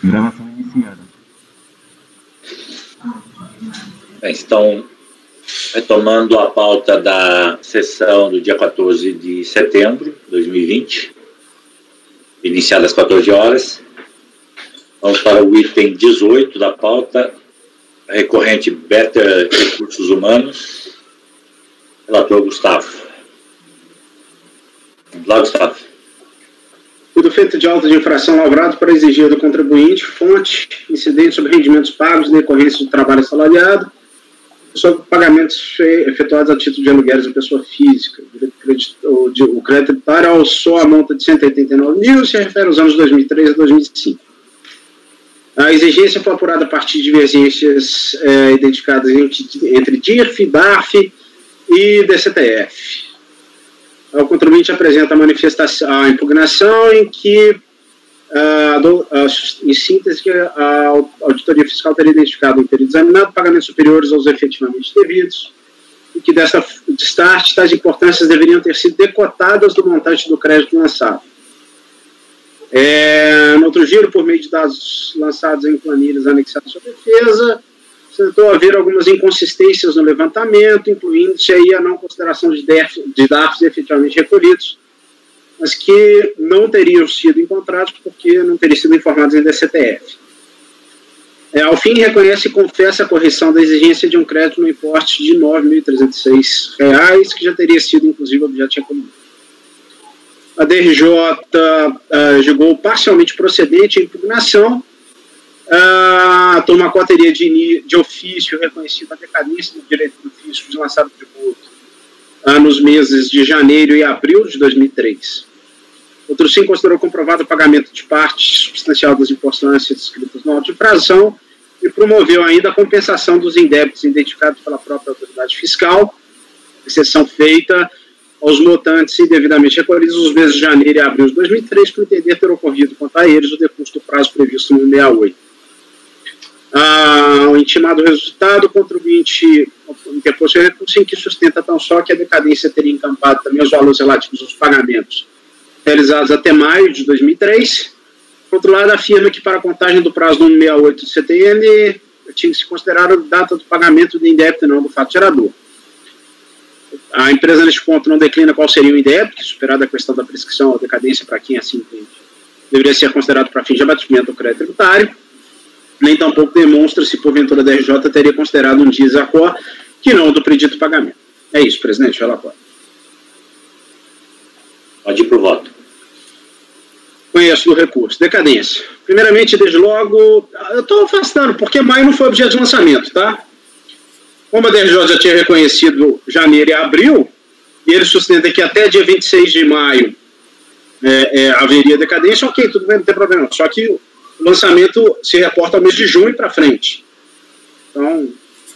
Gravação iniciada. Então, retomando a pauta da sessão do dia 14 de setembro de 2020, iniciada às 14 horas. Vamos para o item 18 da pauta, recorrente Better Recursos Humanos. Relator Gustavo. Vamos lá, Gustavo. Tudo feito de auto de infração lavrado para exigir do contribuinte, fonte, incidente sobre rendimentos pagos em decorrência do trabalho assalariado, sobre pagamentos efetuados a título de aluguéis da pessoa física. O crédito tributário alçou a monta de 189 mil, se refere aos anos 2003 a 2005. A exigência foi apurada a partir de divergências identificadas entre DIRF, DARF e DCTF. O contribuinte apresenta a impugnação em que, em síntese, que a auditoria fiscal teria identificado em período examinado pagamentos superiores aos efetivamente devidos e que, dessa destarte, tais importâncias deveriam ter sido decotadas do montante do crédito lançado. No outro giro, por meio de dados lançados em planilhas anexadas à sua defesa, tentou haver algumas inconsistências no levantamento, incluindo-se aí a não consideração de DARFs efetivamente recolhidos, mas que não teriam sido encontrados porque não teriam sido informados em DCTF. Ao fim, reconhece e confessa a correção da exigência de um crédito no importe de R$ 9.306, que já teria sido, inclusive, objeto de recolhimento. A DRJ julgou parcialmente procedente a impugnação. A Tomacó teria de ofício reconhecido a decadência do direito do fisco de lançado tributo nos meses de janeiro e abril de 2003. Outro sim considerou comprovado o pagamento de parte substancial das importâncias descritas no auto de infração e promoveu ainda a compensação dos indébitos identificados pela própria autoridade fiscal, exceção feita aos montantes indevidamente recolhidos nos meses de janeiro e abril de 2003, por entender ter ocorrido quanto a eles o decurso do prazo previsto no 68. O intimado resultado, o contribuinte interpôs seu recurso em que sustenta tão só que a decadência teria encampado também os valores relativos aos pagamentos realizados até maio de 2003. Por outro lado, afirma que para a contagem do prazo do 168 do CTN tinha que se considerar a data do pagamento do indébito e não do fato gerador. A empresa, neste ponto, não declina qual seria o indébito, que, superada a questão da prescrição ou decadência, para quem assim entende, deveria ser considerado para fim de abatimento do crédito tributário, nem tampouco demonstra se, porventura, a DRJ teria considerado um desacordo que não o do predito pagamento. É isso, presidente, relatório. Pode ir para o voto. Conheço do recurso. Decadência. Primeiramente, desde logo, eu estou afastando, porque maio não foi objeto de lançamento, tá? Como a DRJ já tinha reconhecido janeiro e abril, e ele sustenta que até dia 26 de maio haveria decadência, ok, tudo bem, não tem problema. Só que o lançamento se reporta ao mês de junho para frente. Então,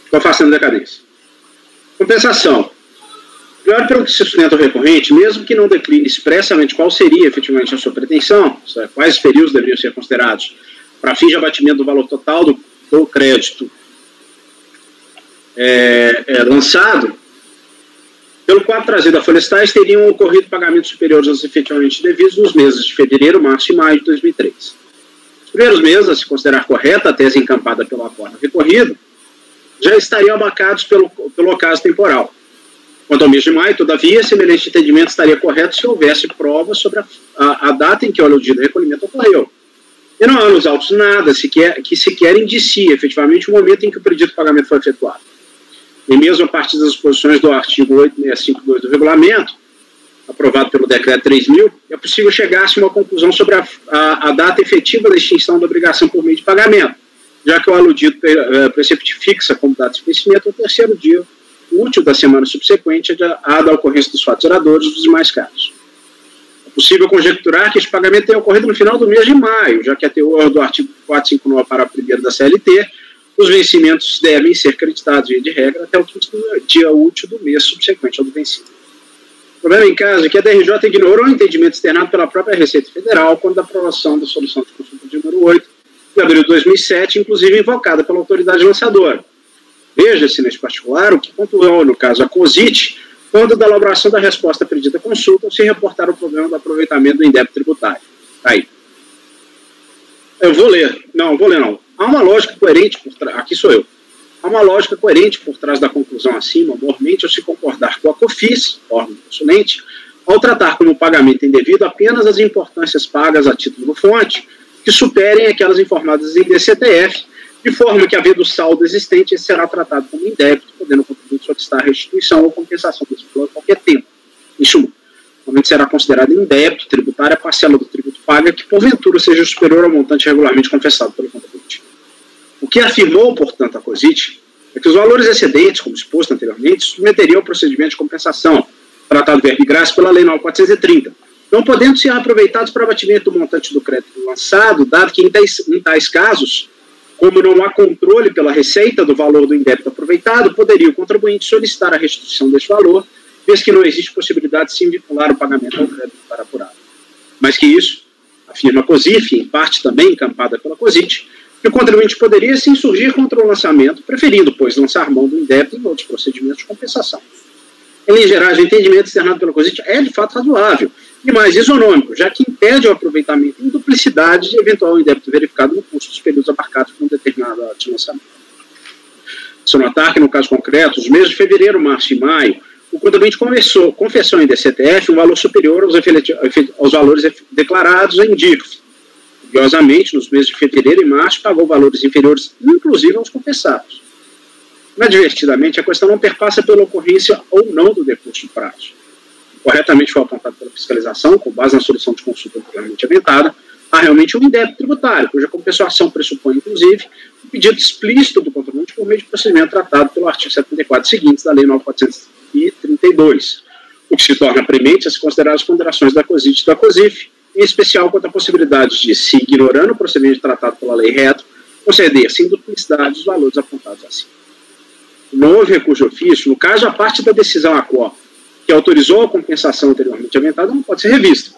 estou afastando decadência. Compensação. Pior pelo que se sustenta o recorrente, mesmo que não decline expressamente qual seria efetivamente a sua pretensão, quais períodos deveriam ser considerados para fim de abatimento do valor total do crédito lançado, pelo quadro trazido a folhas tais, teriam ocorrido pagamentos superiores aos efetivamente devidos nos meses de fevereiro, março e maio de 2003. Os primeiros meses, a se considerar correta a tese encampada pelo acordo recorrido, já estariam abacados pelo ocaso temporal. Quanto ao mês de maio, todavia, semelhante entendimento estaria correto se houvesse provas sobre a data em que o aludido recolhimento ocorreu. E não há nos autos nada que sequer indicie efetivamente o momento em que o pedido de pagamento foi efetuado. E mesmo a partir das disposições do artigo 8652 do regulamento, aprovado pelo decreto 3.000, é possível chegar-se a uma conclusão sobre a data efetiva da extinção da obrigação por meio de pagamento, já que o aludido precepto fixa como data de vencimento o terceiro dia útil da semana subsequente à da ocorrência dos fatos geradores dos demais casos. É possível conjecturar que este pagamento tenha ocorrido no final do mês de maio, já que a teor do artigo 459 para a primeira da CLT, os vencimentos devem ser creditados, via de regra, até o quinto dia útil do mês subsequente ao do vencimento. O problema em caso é que a DRJ ignorou o entendimento externado pela própria Receita Federal quando a aprovação da solução de consulta de número 8 de abril de 2007, inclusive invocada pela autoridade lançadora. Veja-se, neste particular, o que pontuou, no caso, a COSIT, quando da elaboração da resposta pedida à consulta, se reportar o problema do aproveitamento do indébito tributário. Aí. Eu vou ler. Não, vou ler não. Há uma lógica coerente por trás. Aqui sou eu. Há uma lógica coerente por trás da conclusão acima, mormente ao se concordar com a COFINS, órgão consulente, ao tratar como pagamento indevido apenas as importâncias pagas a título fonte, que superem aquelas informadas em DCTF, de forma que, havendo saldo existente, esse será tratado como indébito, podendo o contribuinte solicitar restituição ou compensação desse valor a qualquer tempo. Em suma, normalmente será considerada indébito tributário a parcela do tributo paga que, porventura, seja superior ao montante regularmente confessado pelo contribuinte. O que afirmou, portanto, a COSIT é que os valores excedentes, como exposto anteriormente, submeteriam ao procedimento de compensação, tratado verba e graça pela Lei 9.430, não podendo ser aproveitados para abatimento do montante do crédito lançado, dado que, em tais casos, como não há controle pela receita do valor do indébito aproveitado, poderia o contribuinte solicitar a restituição desse valor, vez que não existe possibilidade de se vincular o pagamento ao crédito para apurado. Mais que isso, afirma a COSIF, em parte também encampada pela COSIT, que o contribuinte poderia se insurgir contra o lançamento, preferindo, pois, lançar mão do indébito em outros procedimentos de compensação. Em linhas gerais, o entendimento externado pela COSIT é, de fato, razoável e mais isonômico, já que impede o aproveitamento em duplicidade de eventual indébito verificado no curso dos períodos abarcados por um determinado ato de lançamento. Se notar que, no caso concreto, os meses de fevereiro, março e maio, o contribuinte confessou em DCTF um valor superior aos valores declarados em DIRF. Curiosamente, nos meses de fevereiro e março, pagou valores inferiores, inclusive aos confessados. Inadvertidamente, a questão não perpassa pela ocorrência ou não do decurso de prazo. Corretamente foi apontado pela fiscalização, com base na solução de consulta anteriormente aventada, há realmente um indébito tributário, cuja compensação pressupõe, inclusive, um pedido explícito do contribuinte por meio de procedimento tratado pelo artigo 74 seguintes da Lei 9.432, o que se torna premente a se considerar as ponderações da COSIT e da COSIF, em especial quanto à possibilidade de, se ignorando o procedimento tratado pela lei retro, conceder, sem duplicidade, os valores apontados acima. Não houve recurso de ofício, no caso, a parte da decisão ACOR, que autorizou a compensação anteriormente aventada, não pode ser revista.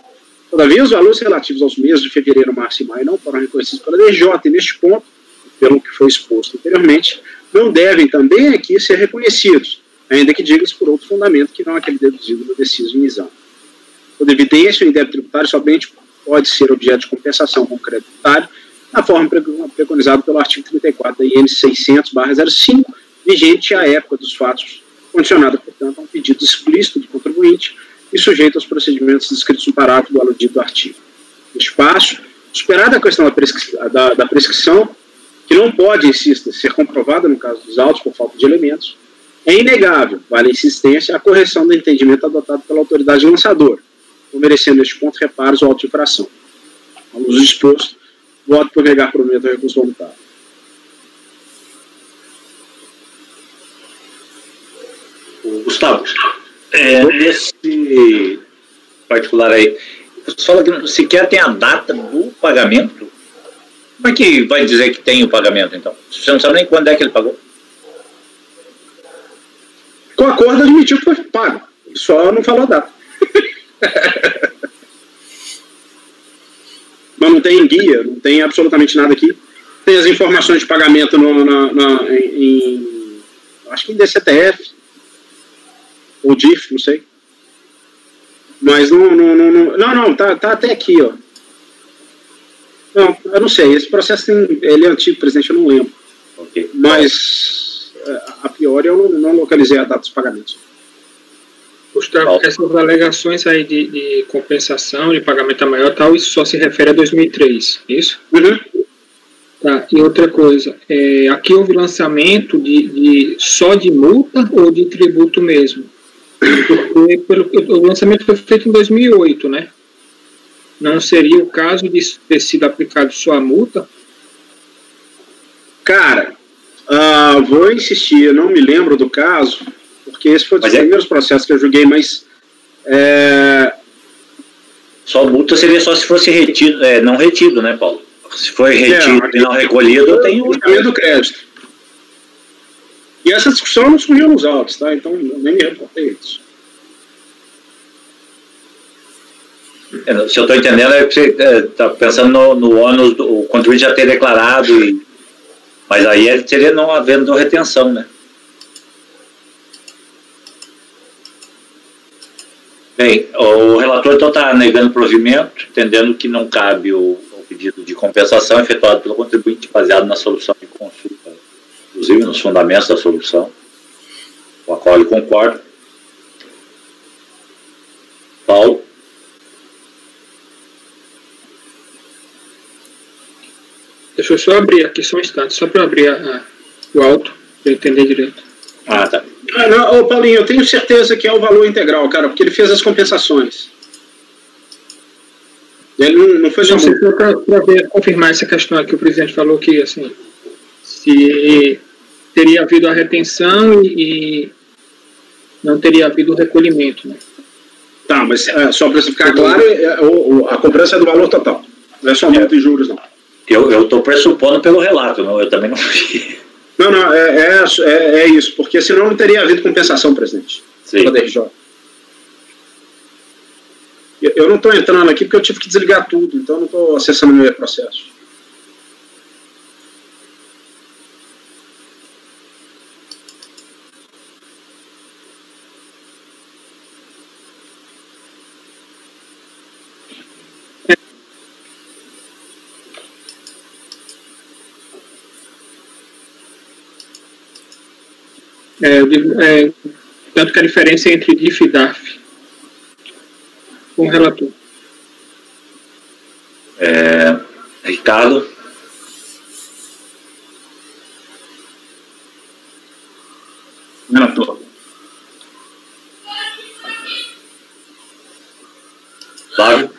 Todavia, os valores relativos aos meses de fevereiro, março e maio não foram reconhecidos pela DJ, e neste ponto, pelo que foi exposto anteriormente, não devem também aqui ser reconhecidos, ainda que diga-se por outro fundamento que não aquele deduzido no deciso em exame. Por evidência, o indébito tributário somente pode ser objeto de compensação com crédito tributário na forma preconizada pelo artigo 34 da IN 600/05, vigente à época dos fatos, condicionada, portanto, a um pedido explícito do contribuinte e sujeito aos procedimentos descritos no parágrafo do aludido artigo. Neste passo, superada a questão da prescrição, que não pode, insisto, ser comprovada no caso dos autos por falta de elementos, é inegável, vale a insistência, a correção do entendimento adotado pela autoridade lançadora, não merecendo neste ponto reparos ou auto-infração. À luz do exposto, voto por negar provimento ao recurso voluntário. Gustavo, nesse particular aí, você fala que sequer tem a data do pagamento. Como é que vai dizer que tem o pagamento, então? Você não sabe nem quando é que ele pagou? Com o acordo admitiu que foi pago, só não falou a data. Mas não tem guia, não tem absolutamente nada aqui. Tem as informações de pagamento acho que em DCTF ou DIF, não sei. Mas não, tá até aqui, ó. Não, eu não sei, esse processo ele é antigo, presidente, eu não lembro. Okay. Mas a priori eu não localizei a data dos pagamentos. Gustavo, essas alegações aí de compensação, de pagamento a maior tal, isso só se refere a 2003, isso? Uhum. Tá, e outra coisa, aqui houve lançamento só de multa ou de tributo mesmo? Porque o lançamento foi feito em 2008, né? Não seria o caso de ter sido aplicado só a multa? Cara, vou insistir, eu não me lembro do caso, porque esse foi um dos primeiros processos que eu julguei, mas... Só multa seria só se fosse retido, não retido, né, Paulo? Se for retido e não recolhido, tem o do crédito. E essa discussão não surgiu nos autos, tá? Então, eu nem me reportei isso. Se eu estou entendendo, é que você está pensando no ônus do contribuinte já ter declarado, mas aí seria não havendo retenção, né? Bem, o relator então está negando provimento, entendendo que não cabe o pedido pedido de compensação efetuado pelo contribuinte baseado na solução de consulta, inclusive nos fundamentos da solução, com a qual ele concorda. Paulo. Deixa eu só abrir aqui, só um instante, só para abrir o auto, para entender direito. Ah, tá. Não, Paulinho, eu tenho certeza que é o valor integral, cara, porque ele fez as compensações. Ele não fez para confirmar essa questão aqui, o presidente falou que, assim, se teria havido a retenção e não teria havido o recolhimento, né? Tá, mas só para ficar claro, a cobrança é do valor total, não é só multa e juros, não. Eu estou pressupondo pelo relato, não, eu também não vi. Não, é isso, porque senão não teria havido compensação, presidente. Sim. Da DRJ. Eu não estou entrando aqui porque eu tive que desligar tudo, então eu não estou acessando o meu processo. Tanto que a diferença entre DIF e DARF com o relator. Ricardo. Relator. Flávio.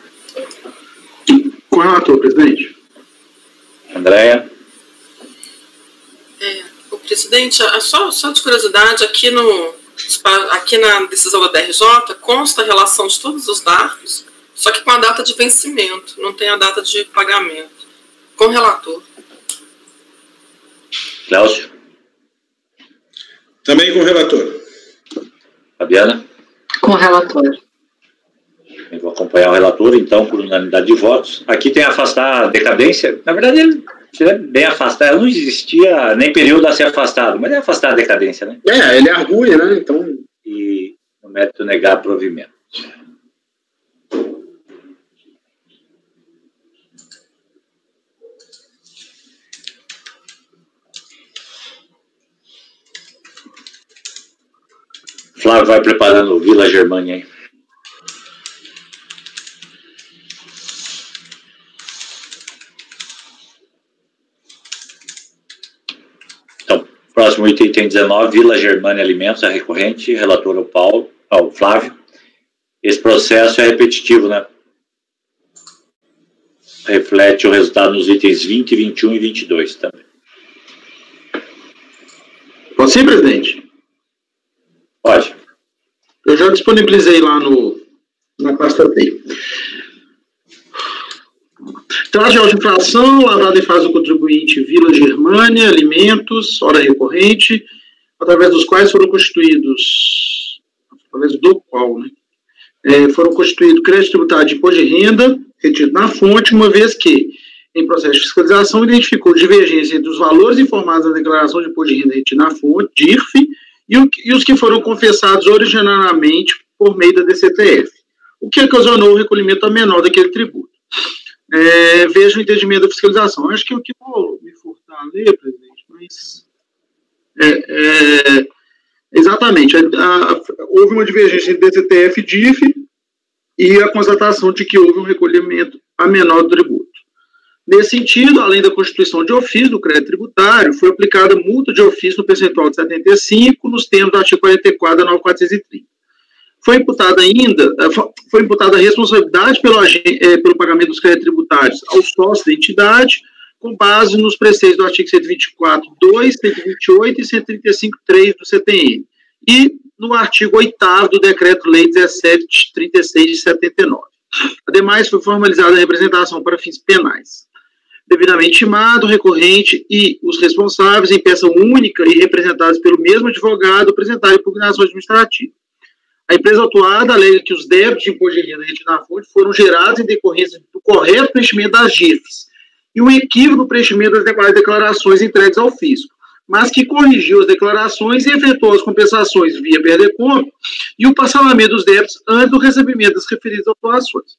Com o relator, presidente. Andréia. O presidente, só de curiosidade, aqui na decisão da DRJ consta a relação de todos os DARFs, só que com a data de vencimento, não tem a data de pagamento. Com o relator. Cláudio. Também com o relator. Fabiana. Com o relator. Eu vou acompanhar o relator, então, por unanimidade de votos. Aqui tem afastar a decadência. Na verdade, ele é bem afastado. Não existia nem período a ser afastado, mas é afastar a decadência, né? Ele argui, né? Então... E no mérito negar provimento. Flávio vai preparando o Vila Germânia aí. Então, próximo item tem 19, Vila Germânia Alimentos, a recorrente, relator ao Flávio. Esse processo é repetitivo, né? Reflete o resultado nos itens 20, 21 e 22 também. Pode ser, presidente? Pode. Eu já disponibilizei lá na pasta T. Traje de infração, lavrada em fase do contribuinte Vila Germânia, alimentos, hora recorrente, através dos quais foram constituídos, através do qual, né? Foram constituídos crédito tributário de imposto de renda, retido na fonte, uma vez que, em processo de fiscalização, identificou divergência entre os valores informados na declaração de imposto de renda retido na fonte, DIRF, e os que foram confessados originariamente por meio da DCTF, o que ocasionou o recolhimento a menor daquele tributo. Vejo o entendimento da fiscalização. Acho que eu que vou me furtar a ler, presidente, mas... exatamente. Houve uma divergência entre DCTF e DIF e a constatação de que houve um recolhimento a menor do tributo. Nesse sentido, além da constituição de ofício do crédito tributário, foi aplicada multa de ofício no percentual de 75, nos termos do artigo 44 da 9430. Foi imputada a responsabilidade pelo pagamento dos créditos tributários aos sócios da entidade, com base nos preceitos do artigo 124.2, 128 e 135.3 do CTN, e no artigo 8º do Decreto-Lei 1736 de 79. Ademais, foi formalizada a representação para fins penais. Devidamente intimado, o recorrente e os responsáveis, em peça única e representados pelo mesmo advogado, apresentaram impugnação administrativa. A empresa autuada alega que os débitos de imposto de renda retido na fonte foram gerados em decorrência do correto preenchimento das GIFs e um equívoco no preenchimento das declarações entregues ao fisco, mas que corrigiu as declarações e efetuou as compensações via PRDCOM e o parcelamento dos débitos antes do recebimento das referidas autuações.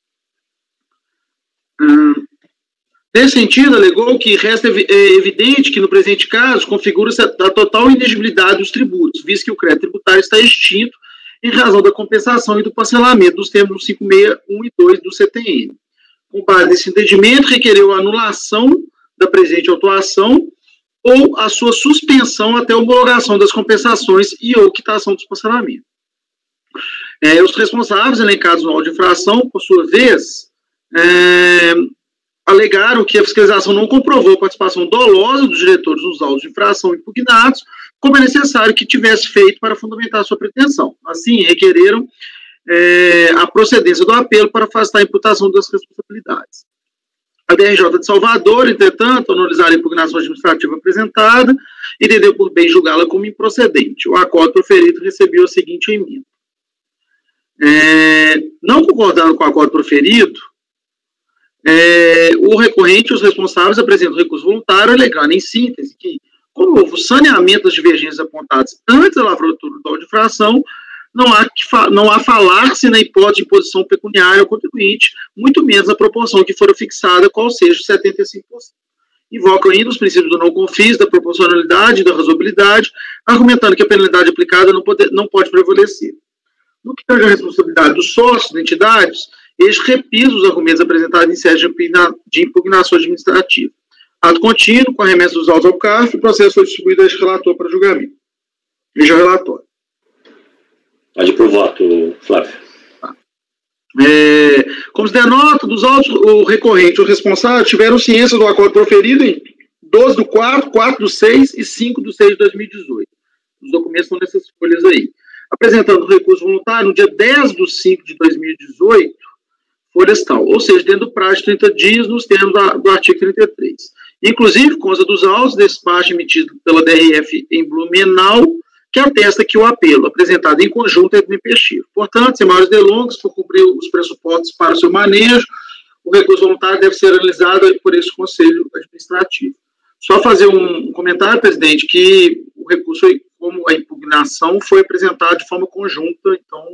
Nesse sentido, alegou que resta evidente que, no presente caso, configura-se a total inegibilidade dos tributos, visto que o crédito tributário está extinto em razão da compensação e do parcelamento dos termos 561 e 2 do CTN. Com base nesse entendimento, requereu a anulação da presente autuação ou a sua suspensão até a homologação das compensações e ou quitação dos parcelamentos. Os responsáveis elencados no auto de infração, por sua vez, alegaram que a fiscalização não comprovou a participação dolosa dos diretores nos autos de infração impugnados, como é necessário que tivesse feito para fundamentar sua pretensão. Assim, requereram a procedência do apelo para afastar a imputação das responsabilidades. A DRJ de Salvador, entretanto, ao analisar a impugnação administrativa apresentada, entendeu por bem julgá-la como improcedente. O acordo proferido recebeu a seguinte emenda. Não concordando com o acordo proferido, o recorrente e os responsáveis apresentam recurso voluntário, alegando, em síntese, que, como houve o saneamento das divergências apontadas antes da lavratura do auto de infração, não há falar-se na hipótese de imposição pecuniária ao contribuinte, muito menos na proporção que fora fixada, qual seja 75%. Invocam ainda os princípios do não confis, da proporcionalidade e da razoabilidade, argumentando que a penalidade aplicada não pode prevalecer. No que tange a responsabilidade dos sócios, da entidades, eles repisam os argumentos apresentados em sede de impugnação administrativa. Ato contínuo, com a remessa dos autos ao CARF, o processo foi distribuído a este relator para julgamento. Veja o relatório. Pode ir para o voto, Flávio. Como se denota, dos autos, o recorrente e o responsável tiveram ciência do acordo proferido em 12/4, 4/6 e 5/6 de 2018. Os documentos estão nessas folhas aí. Apresentando o recurso voluntário no dia 10/5 de 2018, folhas tal, ou seja, dentro do prazo de 30 dias, nos termos do artigo 33. Inclusive, consta dos autos, despacho emitido pela DRF em Blumenau, que atesta que o apelo apresentado em conjunto é tempestivo. Portanto, sem maiores delongas, por cumprir os pressupostos para o seu manejo, o recurso voluntário deve ser analisado por esse Conselho Administrativo. Só fazer um comentário, presidente, que o recurso, como a impugnação, foi apresentado de forma conjunta, então,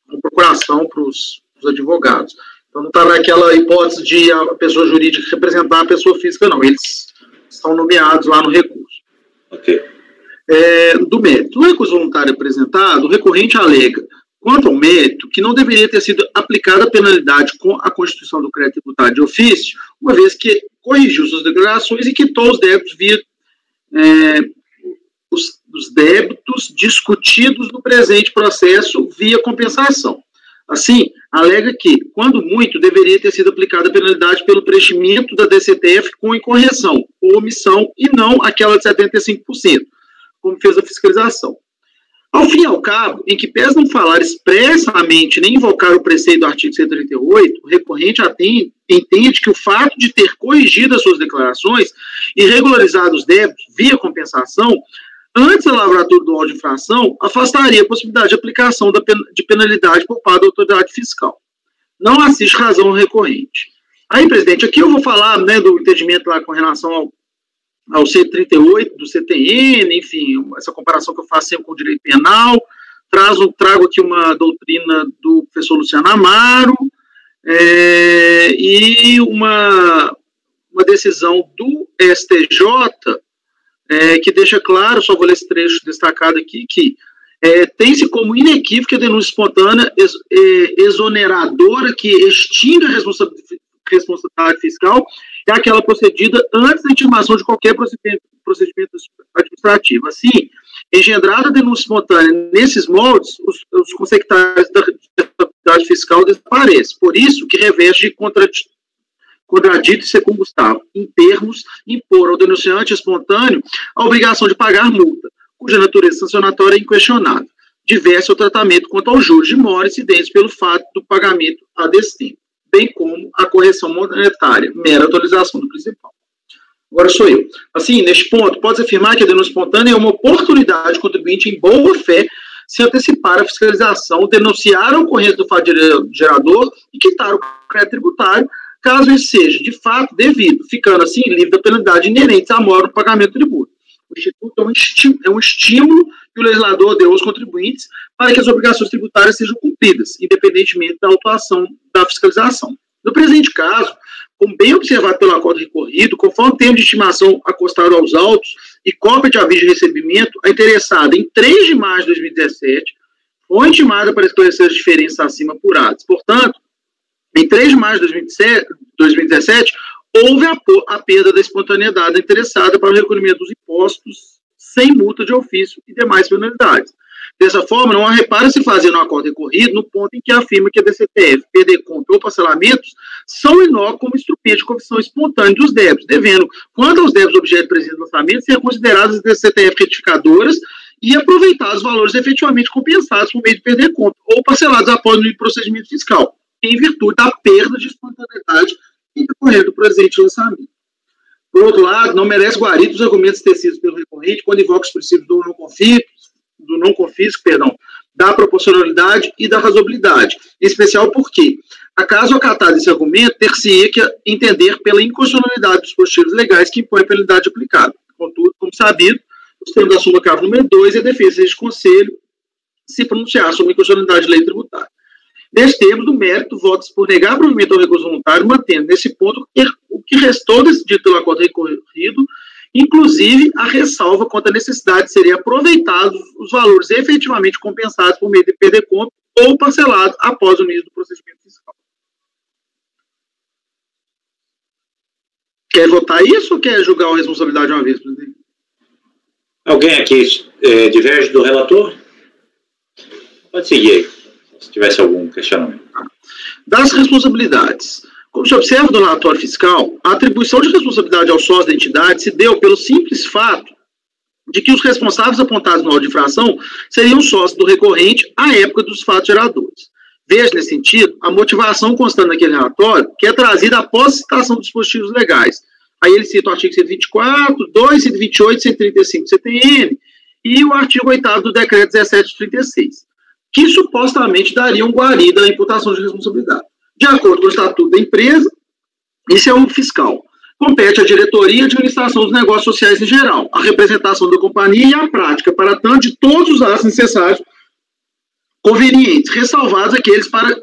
com procuração para os advogados. Então, não está naquela hipótese de a pessoa jurídica representar a pessoa física, não. Eles estão nomeados lá no recurso. Ok. Do mérito. No recurso voluntário apresentado, o recorrente alega, quanto ao mérito, que não deveria ter sido aplicada a penalidade com a constituição do crédito tributário de ofício, uma vez que corrigiu suas declarações e quitou os débitos os débitos discutidos no presente processo via compensação. Assim, alega que, quando muito, deveria ter sido aplicada a penalidade pelo preenchimento da DCTF com incorreção ou omissão e não aquela de 75%. Como fez a fiscalização. Ao fim e ao cabo, em que pese não falar expressamente nem invocar o preceito do artigo 138, o recorrente entende que o fato de ter corrigido as suas declarações e regularizado os débitos via compensação, antes da lavratura do auto de infração, afastaria a possibilidade de aplicação de penalidade por parte da autoridade fiscal. Não assiste razão ao recorrente. Aí, presidente, aqui eu vou falar, né, do entendimento lá com relação ao C38 do CTN, enfim, essa comparação que eu faço sempre com o direito penal, trago aqui uma doutrina do professor Luciano Amaro, e uma decisão do STJ, que deixa claro, só vou ler esse trecho destacado aqui, que tem-se como inequívoca a denúncia espontânea exoneradora que extingue a responsabilidade fiscal é aquela procedida antes da intimação de qualquer procedimento administrativo. Assim, engendrada a denúncia espontânea nesses moldes, os consectários da responsabilidade fiscal desaparecem. Por isso que reveste de contradito e circunstancial, em termos, impor ao denunciante espontâneo a obrigação de pagar multa, cuja natureza sancionatória é inquestionável, diverso ao tratamento quanto aos juros de mora incidentes pelo fato do pagamento a destempo, bem como a correção monetária, mera atualização do principal. Agora sou eu. Assim, neste ponto, pode-se afirmar que a denúncia espontânea é uma oportunidade do contribuinte em boa fé se antecipar a fiscalização, denunciar a ocorrência do fato gerador e quitar o crédito tributário, caso esse seja, de fato, devido, ficando assim livre da penalidade inerente à mora no pagamento do tributo. O Instituto é um estímulo que o legislador deu aos contribuintes para que as obrigações tributárias sejam cumpridas, independentemente da autuação da fiscalização. No presente caso, como bem observado pelo acordo recorrido, conforme termo de estimação acostado aos autos e cópia de aviso de recebimento, a interessada, em 3 de maio de 2017, foi intimada para esclarecer as diferenças acima apuradas. Portanto, em 3 de maio de 2017, houve a perda da espontaneidade interessada para o recolhimento dos impostos sem multa de ofício e demais penalidades. Dessa forma, não há reparo se fazer no acordo recorrido no ponto em que afirma que a DCTF, perder-conta ou parcelamentos são inócuos como instrumento de confissão espontânea dos débitos, devendo, quanto aos débitos objeto de presente lançamento, ser consideradas as DCTF retificadoras e aproveitar os valores efetivamente compensados por meio de perder-conta ou parcelados após o procedimento fiscal, em virtude da perda de espontaneidade em decorrer do presente lançamento. Por outro lado, não merece guarida os argumentos tecidos pelo recorrente quando invoca os princípios do não confisco, da proporcionalidade e da razoabilidade, em especial porque, acaso acatado esse argumento, ter-se-ia que entender pela inconstitucionalidade dos dispositivos legais que impõem a penalidade aplicada. Contudo, como sabido, os termos da súmula CAV número 2 é a defesa de conselho se pronunciar sobre a inconstitucionalidade de lei tributária. Neste termo do mérito, vota-se por negar provimento ao recurso voluntário, mantendo nesse ponto o que restou decidido pelo acordo recorrido, inclusive a ressalva quanto à necessidade de serem aproveitados os valores efetivamente compensados por meio de perder-conta ou parcelado após o início do procedimento fiscal. Quer votar isso ou quer julgar a responsabilidade de uma vez, presidente? Alguém aqui diverge do relator? Pode seguir aí, se tivesse algum questionamento. Das responsabilidades. Como se observa no relatório fiscal, a atribuição de responsabilidade ao sócio da entidade se deu pelo simples fato de que os responsáveis apontados no auto de infração seriam sócios do recorrente à época dos fatos geradores. Veja, nesse sentido, a motivação constante naquele relatório, que é trazida após a citação dos dispositivos legais. Aí ele cita o artigo 124, 2, 128, 135 do CTN e o artigo 8º do decreto 1736, que supostamente dariam guarida à imputação de responsabilidade. De acordo com o Estatuto da Empresa, isso é o fiscal. Compete à diretoria e administração dos negócios sociais em geral, a representação da companhia e a prática, para tanto, de todos os atos necessários convenientes, ressalvados aqueles para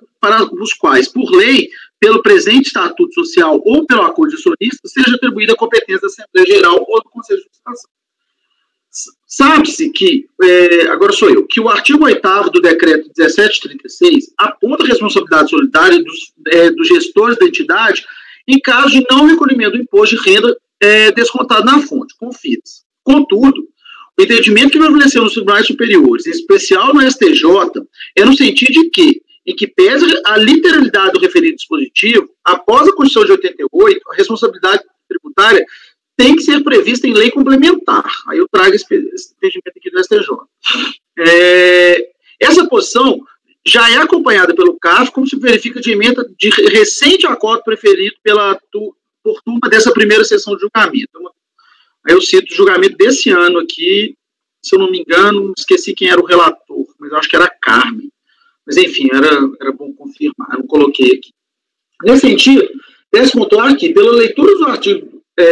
os quais, por lei, pelo presente Estatuto Social ou pelo acordo de acionistas, seja atribuída a competência da Assembleia Geral ou do Conselho de Administração. Sabe-se que, agora sou eu, que o artigo 8º do decreto 1736 aponta a responsabilidade solidária dos gestores da entidade em caso de não recolhimento do imposto de renda descontado na fonte, confis. Contudo, o entendimento que prevaleceu nos tribunais superiores, em especial no STJ, é no sentido de que, em que pese a literalidade do referido dispositivo, após a Constituição de 88, a responsabilidade tributária tem que ser prevista em lei complementar. Aí eu trago esse entendimento aqui do STJ. Essa posição já é acompanhada pelo CAF, como se verifica de emenda de recente acordo preferido por turma dessa primeira sessão de julgamento. Aí eu cito o julgamento desse ano aqui, se eu não me engano, esqueci quem era o relator, mas eu acho que era Carmen. Mas, enfim, era bom confirmar, eu não coloquei aqui. Nesse sentido, deve-se pontuar que, pela leitura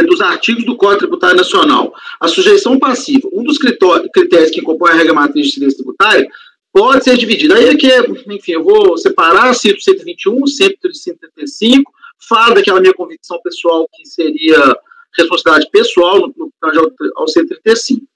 dos artigos do Código Tributário Nacional, a sujeição passiva, um dos critérios que compõe a regra matriz de incidência tributária, pode ser dividida. Aí aqui, enfim, eu vou separar, cito 121, 135, falo daquela minha convicção pessoal que seria responsabilidade pessoal no ao 135.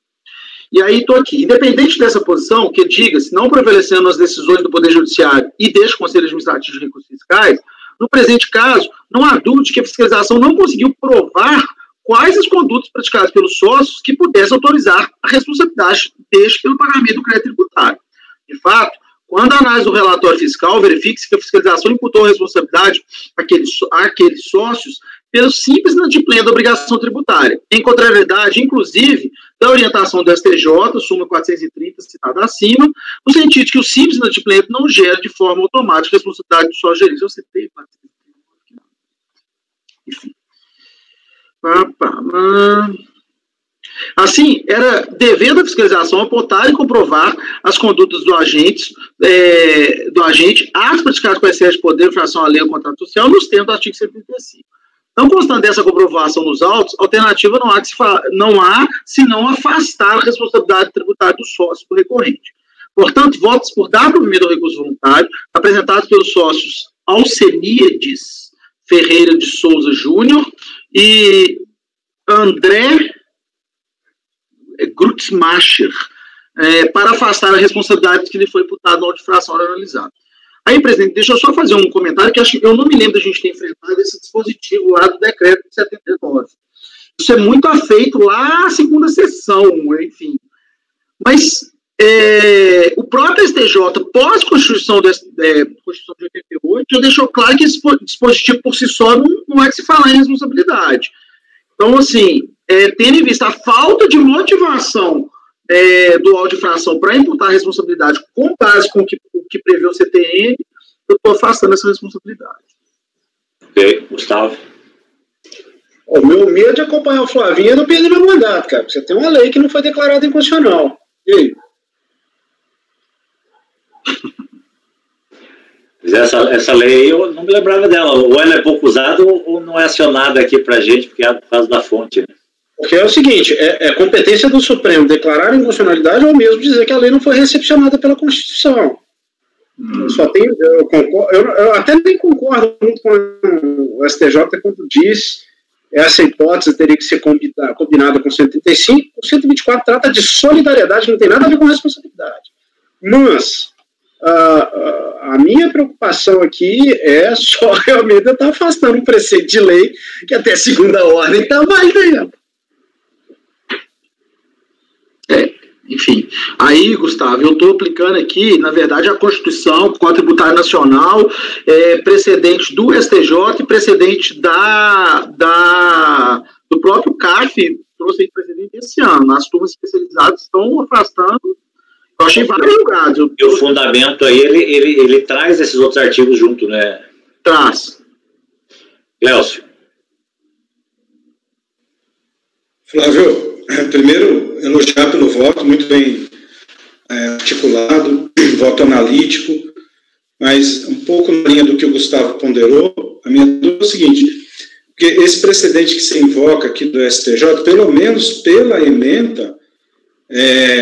E aí estou aqui. Independente dessa posição, que diga-se, não prevalecendo as decisões do Poder Judiciário e deste Conselho Administrativo de Recursos Fiscais, no presente caso, não há dúvida de que a fiscalização não conseguiu provar quais as condutas praticadas pelos sócios que pudessem autorizar a responsabilidade deste pelo pagamento do crédito tributário. De fato, quando a análise do relatório fiscal verifica-se que a fiscalização imputou a responsabilidade àqueles sócios pelo simples inadimplência da obrigação tributária, em contrariedade, inclusive, da orientação do STJ, súmula 430, citada acima, no sentido de que o simples inadimplente não gera de forma automática a responsabilidade do sócio gerente. Eu citei, enfim. Assim, era dever da fiscalização apontar e comprovar as condutas do agente atos praticados com excesso de poder, infração à lei ou contrato social, nos termos do artigo 135. Não constando dessa comprovação nos autos, alternativa não há senão afastar a responsabilidade tributária do sócio do recorrente. Portanto, votos por dar provimento ao recurso voluntário, apresentados pelos sócios Alceníades Ferreira de Souza Júnior e André Grutzmacher, para afastar a responsabilidade que lhe foi imputada na audifração analisada. Aí, presidente, deixa eu só fazer um comentário, que eu não me lembro da gente ter enfrentado esse dispositivo lá do decreto de 79. Isso é muito afeito lá na segunda sessão, enfim. Mas o próprio STJ, pós-Constituição Constituição de 88, já deixou claro que esse dispositivo por si só não é que se falar em responsabilidade. Então, assim, tendo em vista a falta de motivação do audifração para imputar a responsabilidade com base com o que prevê o CTN, eu estou afastando essa responsabilidade. Ok, Gustavo. O meu medo de acompanhar o Flavinho é não perder meu mandato, cara. Você tem uma lei que não foi declarada inconstitucional. E aí? Essa lei eu não me lembrava dela. Ou ela é pouco usada ou não é acionada aqui para a gente, porque é por causa da fonte, né? Porque é o seguinte, é competência do Supremo declarar a inconstitucionalidade ou mesmo dizer que a lei não foi recepcionada pela Constituição. Eu até nem concordo muito com o STJ quando diz essa hipótese teria que ser combinada com 135. O 124 trata de solidariedade, não tem nada a ver com responsabilidade. Mas a minha preocupação aqui é só realmente eu estar afastando um preceito de lei que até segunda ordem está valendo. Enfim, aí, Gustavo, eu estou aplicando aqui, na verdade, a Constituição, o Código Tributário Nacional, precedente do STJ e precedente do próprio CARF, trouxe aí precedente esse ano. As turmas especializadas estão afastando, eu achei vários lugares. E o fundamento aí, ele traz esses outros artigos junto, né? Traz. Léo. Flávio, primeiro, elogiar pelo voto, muito bem articulado, voto analítico, mas um pouco na linha do que o Gustavo ponderou, a minha dúvida é o seguinte, porque esse precedente que se invoca aqui do STJ, pelo menos pela ementa,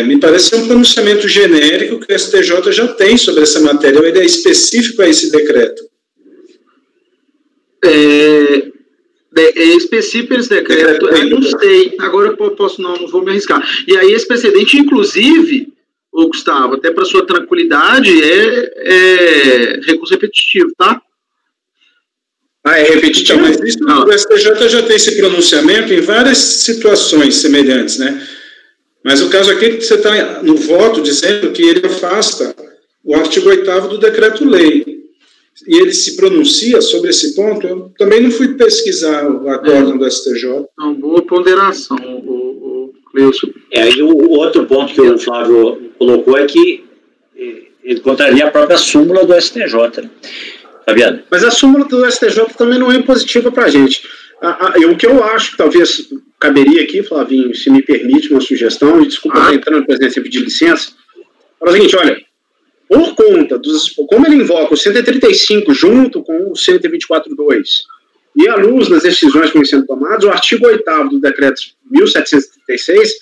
me parece ser um pronunciamento genérico que o STJ já tem sobre essa matéria, ou ele é específico a esse decreto? É específico esse decreto, eu não sei, agora eu posso, não vou me arriscar. E aí esse precedente, inclusive, Gustavo, até para sua tranquilidade, é recurso repetitivo, tá? É repetitivo? Mas isso, o STJ já tem esse pronunciamento em várias situações semelhantes, né? Mas o caso aqui, você está no voto dizendo que ele afasta o artigo 8º do decreto-lei. E ele se pronuncia sobre esse ponto. Eu também não fui pesquisar o acórdão do STJ. Não, boa ponderação, o Cleucio. E o outro ponto que o Flávio colocou é que ele contraria a própria súmula do STJ, né? Fabiano? Mas a súmula do STJ também não é positiva para a gente. O que eu acho que talvez caberia aqui, Flavinho, se me permite uma sugestão, e desculpa estar entrando, presidente, sempre de licença, é o seguinte, olha, por conta como ele invoca o 135 junto com o 124.2 e à luz das decisões que vêm sendo tomadas, o artigo 8º do decreto 1736,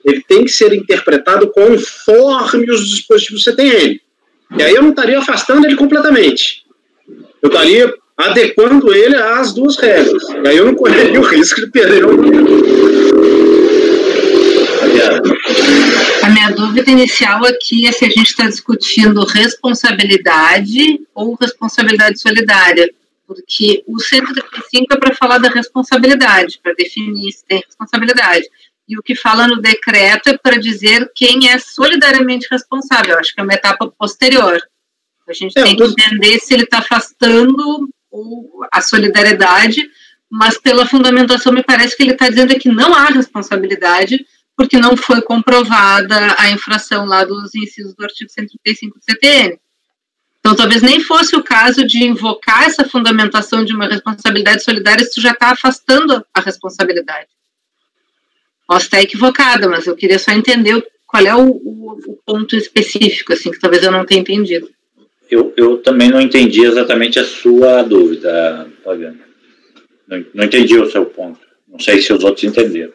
ele tem que ser interpretado conforme os dispositivos CTN. E aí eu não estaria afastando ele completamente. Eu estaria adequando ele às duas regras. E aí eu não correria o risco de perder o... A minha dúvida inicial aqui é se a gente está discutindo responsabilidade ou responsabilidade solidária, porque o 135 é para falar da responsabilidade, para definir se tem responsabilidade, e o que fala no decreto é para dizer quem é solidariamente responsável. Eu acho que é uma etapa posterior. A gente tem que entender se ele está afastando a solidariedade, mas pela fundamentação me parece que ele está dizendo que não há responsabilidade, porque não foi comprovada a infração lá dos incisos do artigo 135 do CTN. Então, talvez nem fosse o caso de invocar essa fundamentação de uma responsabilidade solidária se tu já está afastando a responsabilidade. Posso estar equivocada, mas eu queria só entender qual é o ponto específico, assim, que talvez eu não tenha entendido. Eu também não entendi exatamente a sua dúvida, Fabiano. Não entendi o seu ponto. Não sei se os outros entenderam.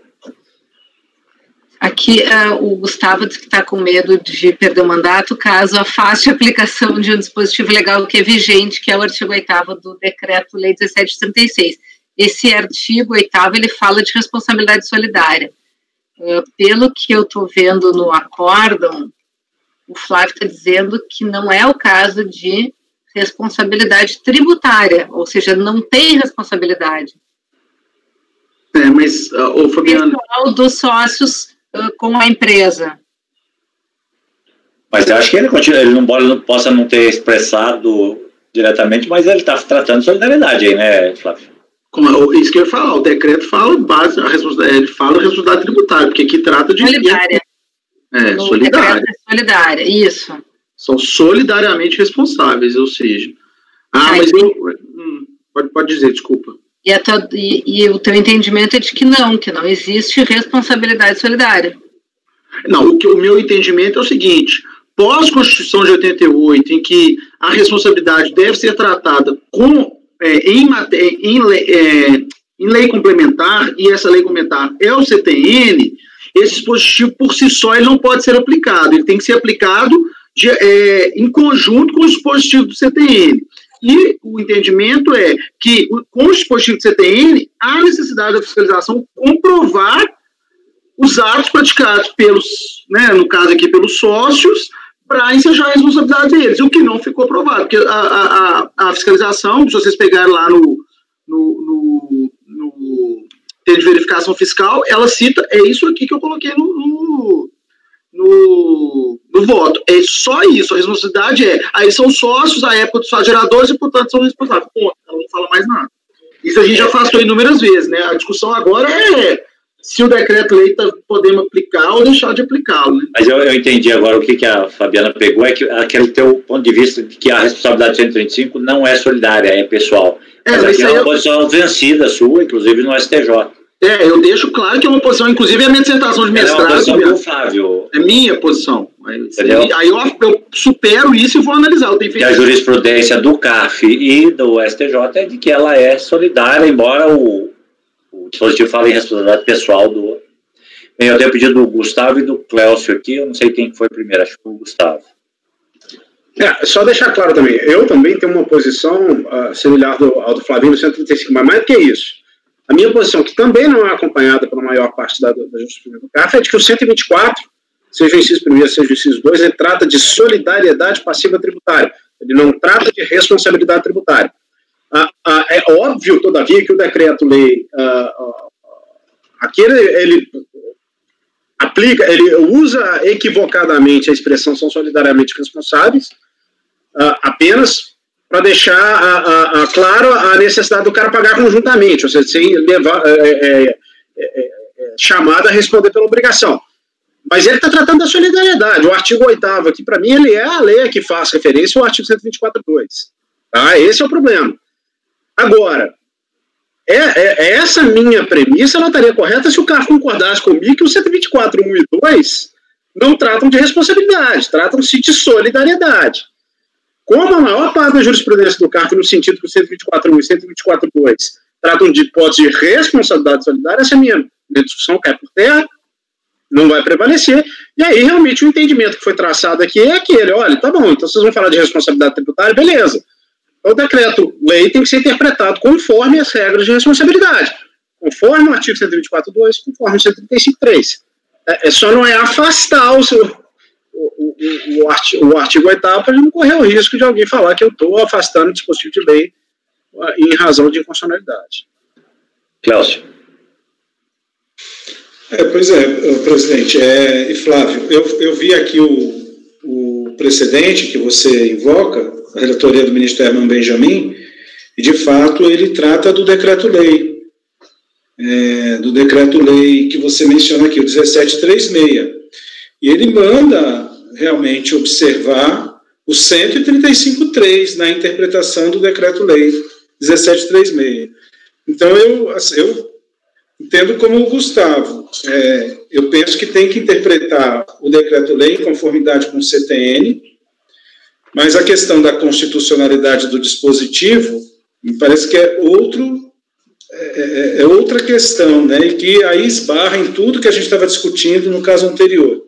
Aqui o Gustavo diz que está com medo de perder o mandato caso afaste a aplicação de um dispositivo legal que é vigente, que é o artigo 8º do Decreto-Lei 1736. Esse artigo 8º, ele fala de responsabilidade solidária. Pelo que eu estou vendo no acórdão, o Flávio está dizendo que não é o caso de responsabilidade tributária, ou seja, não tem responsabilidade. Mas, Fabiano... Pessoal dos sócios com a empresa. Mas eu acho que ele não possa não ter expressado diretamente, mas ele está tratando de solidariedade aí, né, Flávio? Isso que eu ia falar, o decreto fala ele fala responsabilidade tributária, porque aqui trata de... Solidária. Solidária. Solidária, isso. São solidariamente responsáveis, ou seja... mas pode dizer, desculpa. E o teu entendimento é de que não existe responsabilidade solidária. Não, o meu entendimento é o seguinte: pós-Constituição de 88, em que a responsabilidade deve ser tratada em lei complementar, e essa lei complementar é o CTN, esse dispositivo por si só ele não pode ser aplicado, ele tem que ser aplicado em conjunto com o dispositivo do CTN. E o entendimento é que, com o dispositivo do CTN, há necessidade da fiscalização comprovar os atos praticados no caso aqui, pelos sócios, para ensejar a responsabilidade deles, o que não ficou provado, porque a fiscalização, se vocês pegarem lá no termo de verificação fiscal, ela cita, é isso aqui que eu coloquei no voto. É só isso, a responsabilidade aí são sócios à época dos geradores e, portanto, são responsáveis. Ponto, ela não fala mais nada. Isso a gente já afastou inúmeras vezes, né? A discussão agora é se o decreto-lei podemos aplicar ou deixar de aplicá-lo. Né? Mas eu entendi agora o que a Fabiana pegou, é que aquele teu ponto de vista de que a responsabilidade 135 não é solidária, é pessoal. Mas aqui é uma posição vencida sua, inclusive no STJ. Eu deixo claro que é uma posição, inclusive a minha dissertação de mestrado. É uma posição do Flávio. É minha posição. Aí eu supero isso e vou analisar. E a jurisprudência do CAF e do STJ é de que ela é solidária, embora o dispositivo fale em responsabilidade pessoal do... Bem, eu tenho pedido do Gustavo e do Cléucio aqui, eu não sei quem foi primeiro, acho que foi o Gustavo. Só deixar claro também, eu também tenho uma posição similar ao do Flavinho no 135, mas mais do que isso. A minha posição, que também não é acompanhada pela maior parte da jurisprudência do CAF, é de que o 124, seja o inciso primeiro, seja o inciso 2, ele trata de solidariedade passiva tributária. Ele não trata de responsabilidade tributária. É óbvio, todavia, que o decreto-lei, aqui ele aplica, ele usa equivocadamente a expressão são solidariamente responsáveis, apenas para deixar claro a necessidade do cara pagar conjuntamente, ou seja, sem levar, chamado a responder pela obrigação. Mas ele está tratando da solidariedade. O artigo 8º aqui, para mim, ele é a lei que faz referência ao artigo 124.2. Tá? Esse é o problema. Agora, essa minha premissa ela estaria correta se o CAF concordasse comigo que o 124.1 e 2 não tratam de responsabilidade, tratam-se de solidariedade. Como a maior parte da jurisprudência do CAF, no sentido que o 124.1 e 124.2 tratam de hipótese de responsabilidade solidária, essa minha discussão cai por terra, não vai prevalecer, e aí realmente o entendimento que foi traçado aqui é aquele, olha, tá bom, então vocês vão falar de responsabilidade tributária, beleza. O decreto-lei tem que ser interpretado conforme as regras de responsabilidade, conforme o artigo 124.2, conforme o 135.3. Só não é afastar o artigo 8º para não correr o risco de alguém falar que eu estou afastando o dispositivo de lei em razão de inconstitucionalidade. Cláudio. Pois é, presidente, e Flávio, eu vi aqui o precedente que você invoca, a relatoria do ministro Herman Benjamin, e de fato ele trata do decreto-lei, que você menciona aqui, o 1736, e ele manda realmente observar o 135.3 na interpretação do decreto-lei 1736. Então eu entendo como o Gustavo, eu penso que tem que interpretar o decreto-lei em conformidade com o CTN, mas a questão da constitucionalidade do dispositivo, me parece que é outro é outra questão, né? E que aí esbarra em tudo que a gente estava discutindo no caso anterior.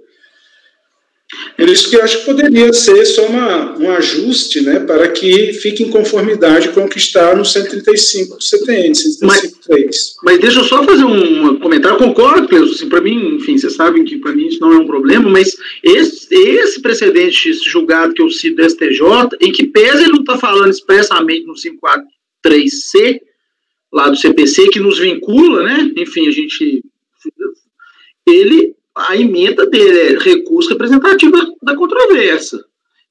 Por isso que eu acho que poderia ser só um ajuste, né, para que fique em conformidade com o que está no 135 do CTN, 135.3. Mas deixa eu só fazer um comentário. Eu concordo, Cleuso, assim, para mim, enfim, vocês sabem que para mim isso não é um problema, mas esse precedente, esse julgado que eu cito do STJ, em que pese ele não está falando expressamente no 543C, lá do CPC, que nos vincula, né, enfim, a emenda dele é recurso representativo da controvérsia.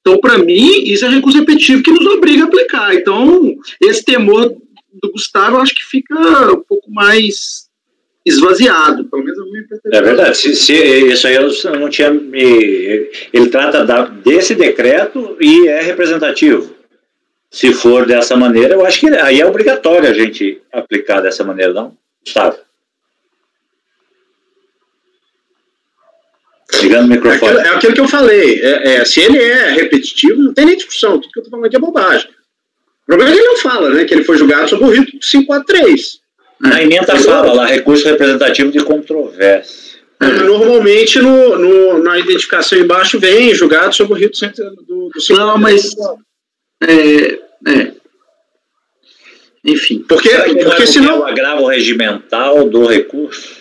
Então, para mim, isso é recurso repetitivo que nos obriga a aplicar. Então, esse temor do Gustavo, eu acho que fica um pouco mais esvaziado, pelo menos a minha percepção. É verdade. Se isso aí eu não tinha... Ele trata desse decreto e é representativo. Se for dessa maneira, eu acho que aí é obrigatório a gente aplicar dessa maneira, não, Gustavo? Ligando o microfone. É aquilo que eu falei. Se ele é repetitivo, não tem nem discussão. Tudo que eu estou falando aqui é bobagem. O problema é que ele não fala, né? Que ele foi julgado sob o rito 543. Na emenda fala lá, recurso representativo de controvérsia. Normalmente, na identificação embaixo, vem julgado sob o rito do 543. Não, mas... Enfim. Porque senão... o agravo regimental do recurso?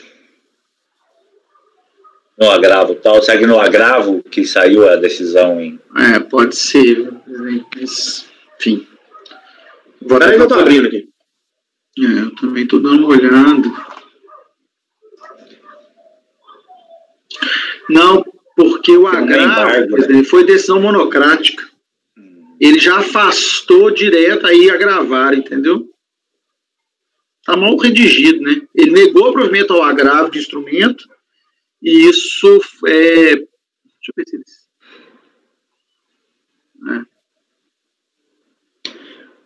No agravo tal, será que no agravo que saiu a decisão em... pode ser, mas, enfim. Peraí que eu tô abrindo aqui. Eu também tô dando uma olhada. Não, porque o agravo, né? Foi decisão monocrática. Ele já afastou direto, aí agravaram, entendeu? Tá mal redigido, né? Ele negou o provimento ao agravo de instrumento. E isso é... Deixa eu ver se eles...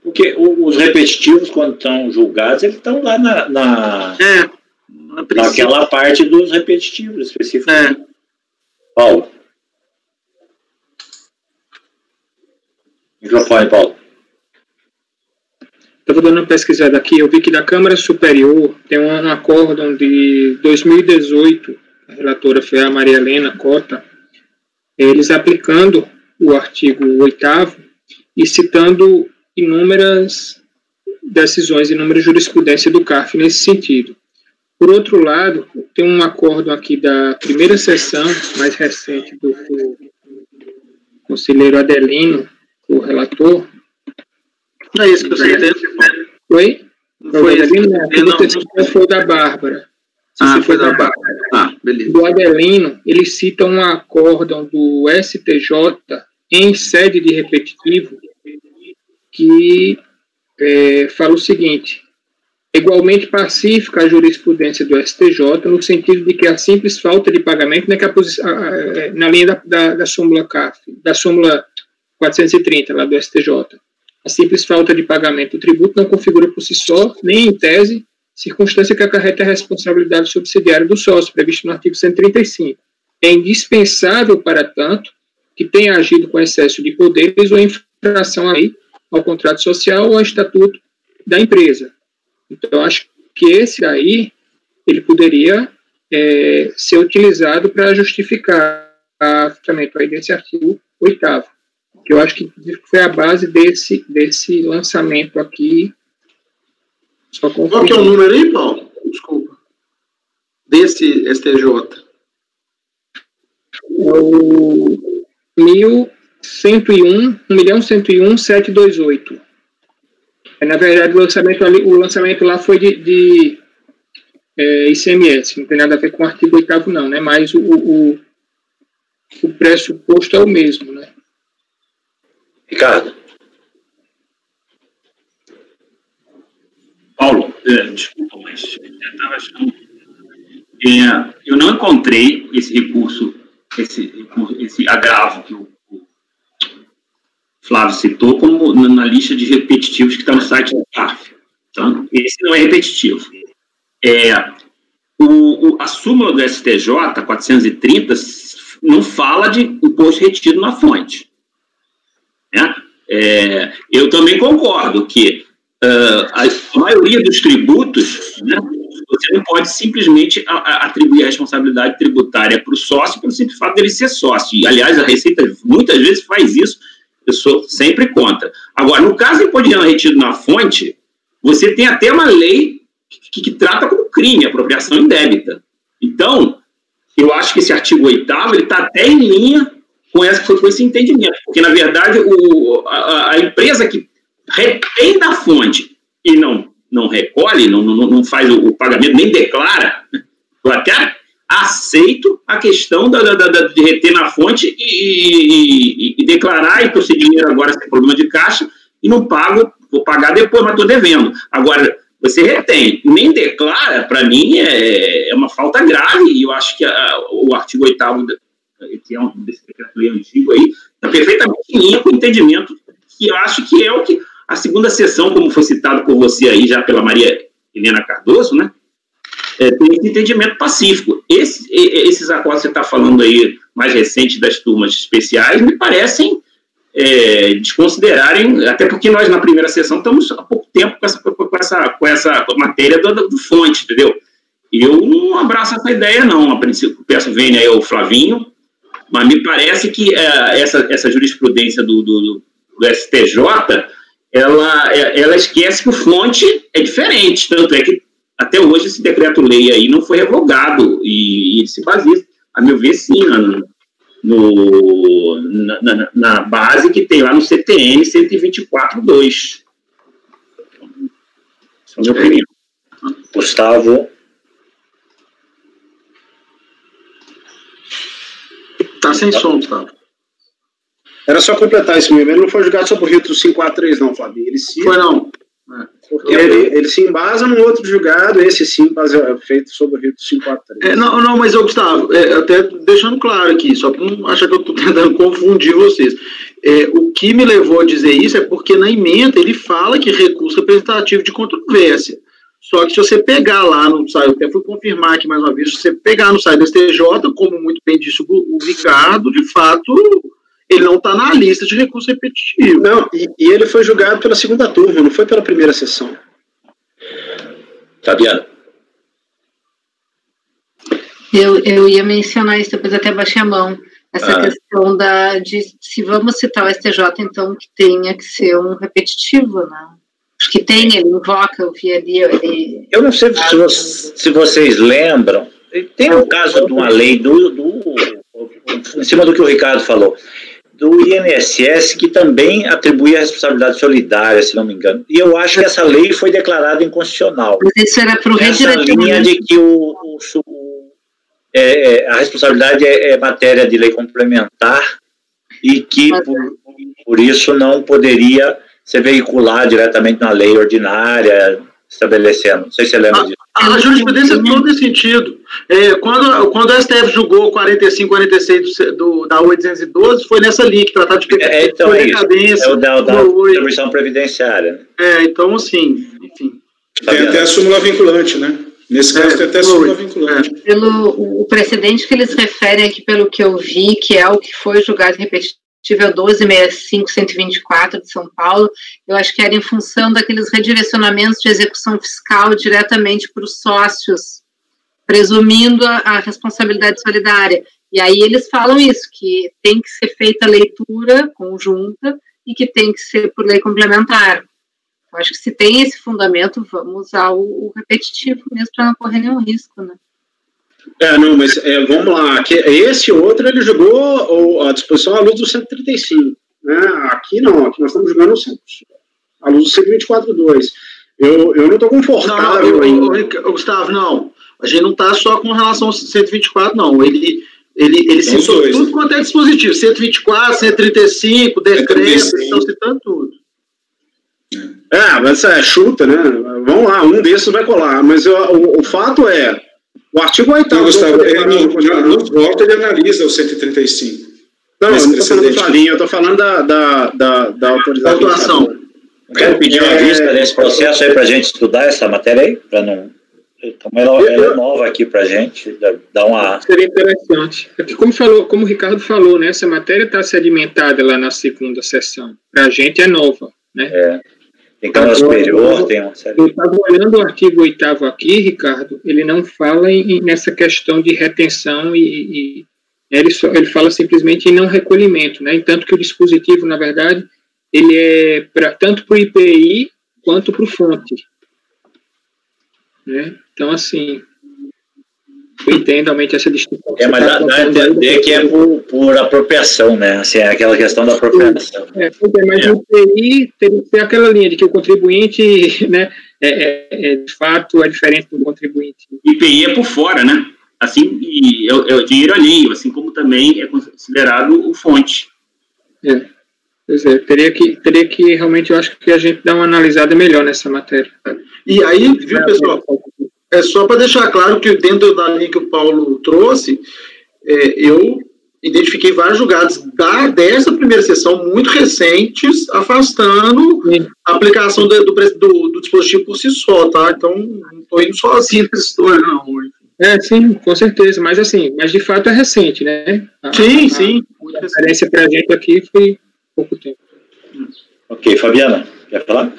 Porque os repetitivos, quando estão julgados, eles estão lá naquela parte dos repetitivos específicos. Paulo. Microfone, Paulo. Estava dando uma pesquisada aqui, eu vi que da Câmara Superior tem um acórdão de 2018, a relatora foi a Maria Helena Cota, eles aplicando o artigo 8º e citando inúmeras decisões, inúmeras jurisprudência do CARF nesse sentido. Por outro lado, tem um acórdão aqui da primeira sessão, mais recente, do conselheiro Adelino, o relator. Não é isso que eu sei. Oi? Foi foi da Bárbara. Foi da Bárbara. Beleza. Do Adelino, ele cita um acórdão do STJ em sede de repetitivo que fala o seguinte: igualmente pacífica a jurisprudência do STJ no sentido de que a simples falta de pagamento, né, que na linha da súmula CAF, da súmula 430 lá do STJ, a simples falta de pagamento do tributo não configura por si só, nem em tese, circunstância que acarreta a responsabilidade subsidiária do sócio, previsto no artigo 135. É indispensável, para tanto, que tenha agido com excesso de poderes ou infração ao contrato social ou ao estatuto da empresa. Então, acho que esse daí, ele poderia ser utilizado para justificar aí desse artigo 8º, que eu acho que foi a base desse lançamento aqui. Qual que é o número aí, Paulo? Desculpa. Desse STJ. O 1.101.728. Na verdade, o lançamento lá foi de ICMS, não tem nada a ver com o artigo 8º não, né? Mas o pressuposto é o mesmo, né? Ricardo. Paulo, desculpa, mas eu não encontrei esse recurso, esse agravo que o Flávio citou como na lista de repetitivos que está no site do CARF. Então, esse não é repetitivo. A súmula do STJ, 430, não fala de imposto retido na fonte. Né? Eu também concordo que a maioria dos tributos, né, você não pode simplesmente atribuir a responsabilidade tributária para o sócio pelo simples fato dele ser sócio. E, aliás, a Receita muitas vezes faz isso, eu sou sempre contra. Agora, no caso do imposto de renda retido na fonte, você tem até uma lei que trata como crime a apropriação indébita. Então, eu acho que esse artigo 8º está até em linha com esse entendimento, porque, na verdade, a empresa que retém da fonte e não recolhe, não faz o pagamento, nem declara, eu até aceito a questão de reter na fonte e declarar, e por esse dinheiro agora sem problema de caixa, e não pago, vou pagar depois, mas estou devendo. Agora, você retém, nem declara, para mim, é uma falta grave, e eu acho que o artigo 8º, que é um desse decreto-lei antigo aí, está perfeitamente em linha com o entendimento, que eu acho que é o que a segunda sessão, como foi citado por você aí, já pela Maria Helena Cardoso, né, tem esse entendimento pacífico. Esses acordos que você está falando aí, mais recentes das turmas especiais, me parecem desconsiderarem, até porque nós, na primeira sessão, estamos há pouco tempo com essa matéria do fonte, entendeu? E eu não abraço essa ideia, não. A princípio, peço venha aí o Flavinho, mas me parece que essa jurisprudência do STJ, ela esquece que o fonte é diferente, tanto é que até hoje esse decreto-lei aí não foi revogado, e ele se baseia, a meu ver, sim, na base que tem lá no CTN 124.2. Essa é a minha opinião. Gustavo. Tá sem som, Gustavo. Era só completar isso mesmo. Ele não foi julgado sobre o rito 543, não, Fabinho. Ele se... Foi, não. Porque ele se embasa num outro julgado, esse sim, feito sobre o rito 543. Não, mas, Gustavo, até deixando claro aqui, só para não achar que eu estou tentando confundir vocês. O que me levou a dizer isso é porque na emenda ele fala que recurso representativo de controvérsia. Só que se você pegar lá no site, eu até fui confirmar aqui mais uma vez, se você pegar no site do STJ, como muito bem disse o Ricardo, de fato, ele não está na lista de recurso repetitivo. Não, e ele foi julgado pela segunda turma, não foi pela primeira sessão. Fabiana. Eu ia mencionar isso, depois até baixei a mão. Essa questão de se vamos citar o STJ, então, que tenha que ser um repetitivo, né? Acho que tem, ele invoca, eu vi ali. Eu não sei se vocês lembram, tem um caso de uma lei em cima do que o Ricardo falou, do INSS, que também atribuía a responsabilidade solidária, se não me engano. E eu acho que essa lei foi declarada inconstitucional. Mas isso era para o redirecionamento. Essa linha de que a responsabilidade é matéria de lei complementar e que, por isso, não poderia ser veicular diretamente na lei ordinária, estabelecendo. Não sei se você lembra disso. A jurisprudência é todo nesse sentido. Quando a STF julgou 45, 46 da 812, foi nessa linha que tratava de então é isso. É o da distribuição previdenciária. Né? Então, assim, enfim. Tem até a súmula vinculante, né? Nesse caso, tem até a súmula vinculante. O precedente que eles referem aqui, pelo que eu vi, que é o que foi julgado repetitivo, é o 12.65.124 de São Paulo, eu acho que era em função daqueles redirecionamentos de execução fiscal diretamente para os sócios, presumindo a responsabilidade solidária. E aí eles falam isso, que tem que ser feita a leitura conjunta e que tem que ser por lei complementar. Eu acho que se tem esse fundamento, vamos usar o repetitivo mesmo para não correr nenhum risco, né? Não, mas vamos lá, esse outro ele jogou a disposição à luz do 135, né? Aqui não, aqui nós estamos jogando à luz do 124.2. Eu não estou confortável ainda. Gustavo, não, a gente não está só com relação ao 124, não, ele citou tudo quanto é dispositivo, 124, 135, decreto, estão citando tudo. Mas chuta, né? Vamos lá, um desses vai colar, mas o fato é, o artigo 8º... Gustavo, no voto ele analisa o 135. Não, eu não estou falando do Flavinho, eu estou falando da autorização. Quero pedir uma vista desse processo aí para a gente estudar essa matéria aí, para não... Então, ela é nova aqui para a gente, dá uma... Seria interessante. Como o Ricardo falou, né, essa matéria está sedimentada lá na segunda sessão. Para a gente é nova, né? Tem Câmara Superior, tem uma série. Eu estava olhando o artigo 8º aqui, Ricardo, ele não fala nessa questão de retenção e ele fala simplesmente em não recolhimento, né? Tanto que o dispositivo, na verdade, ele é tanto para o IPI quanto para o fonte. Né? Então, assim, eu entendo realmente essa distinção. Mas dá a entender que é por apropriação, né? Assim, é aquela questão da apropriação. Mas o IPI teria que ser aquela linha de que o contribuinte, né, de fato, é diferente do contribuinte. IPI é por fora, né? Assim, e é o dinheiro alheio, assim como também é considerado o fonte. Pois é, teria que realmente, eu acho que a gente dá uma analisada melhor nessa matéria. E aí, viu, pessoal, é só para deixar claro que dentro da linha que o Paulo trouxe, eu identifiquei vários julgados dessa primeira sessão muito recentes, afastando a aplicação do dispositivo por si só, tá? Então, não estou indo sozinho nessa história, não. Sim, com certeza, mas de fato é recente, né? Sim. A referência para a gente aqui foi pouco tempo. Ok, Fabiana, quer falar?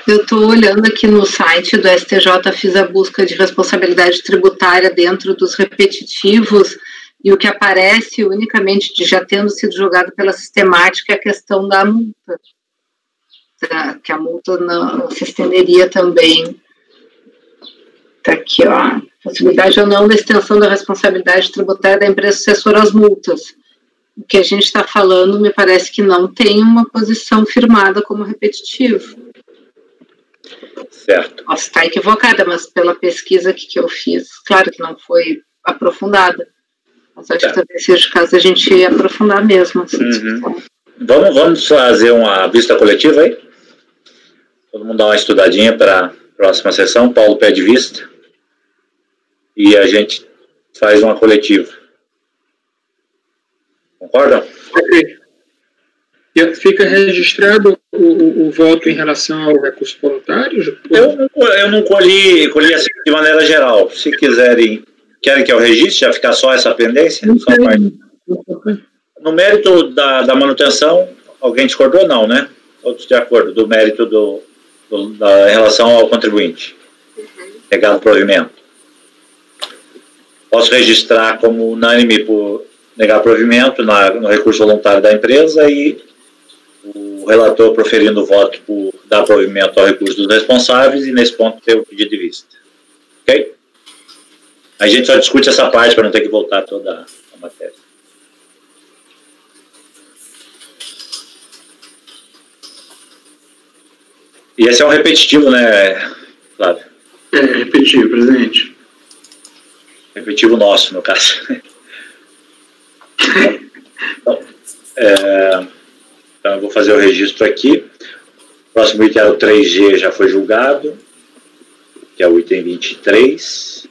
Eu estou olhando aqui no site do STJ, fiz a busca de responsabilidade tributária dentro dos repetitivos, e o que aparece unicamente de já tendo sido julgado pela sistemática é a questão da multa, que a multa não se estenderia também. Está aqui, ó, possibilidade ou não da extensão da responsabilidade tributária da empresa sucessora às multas. O que a gente está falando, me parece que não tem uma posição firmada como repetitivo. Certo. Posso estar equivocada, mas pela pesquisa que eu fiz, claro que não foi aprofundada, mas acho que talvez seja o caso a gente aprofundar mesmo essa discussão. Vamos fazer uma vista coletiva aí? Todo mundo dá uma estudadinha para a próxima sessão. Paulo pede vista e a gente faz uma coletiva. Concordam? Ok. Fica registrado o voto em relação ao recurso voluntário? Eu não colhi assim de maneira geral. Se querem que eu registre, já ficar só essa pendência? No mérito da manutenção, alguém discordou? Não, né? Todos de acordo, do mérito da relação ao contribuinte. Negado provimento. Posso registrar como unânime por negar provimento no recurso voluntário da empresa e o relator proferindo o voto por dar provimento ao recurso dos responsáveis e, nesse ponto, ter o pedido de vista. Ok? A gente só discute essa parte para não ter que voltar toda a matéria. E esse é um repetitivo, né, Flávio? Repetitivo, presidente. Repetitivo nosso, no caso. Então, eu vou fazer o registro aqui. O próximo item era o 3G, já foi julgado, que é o item 23.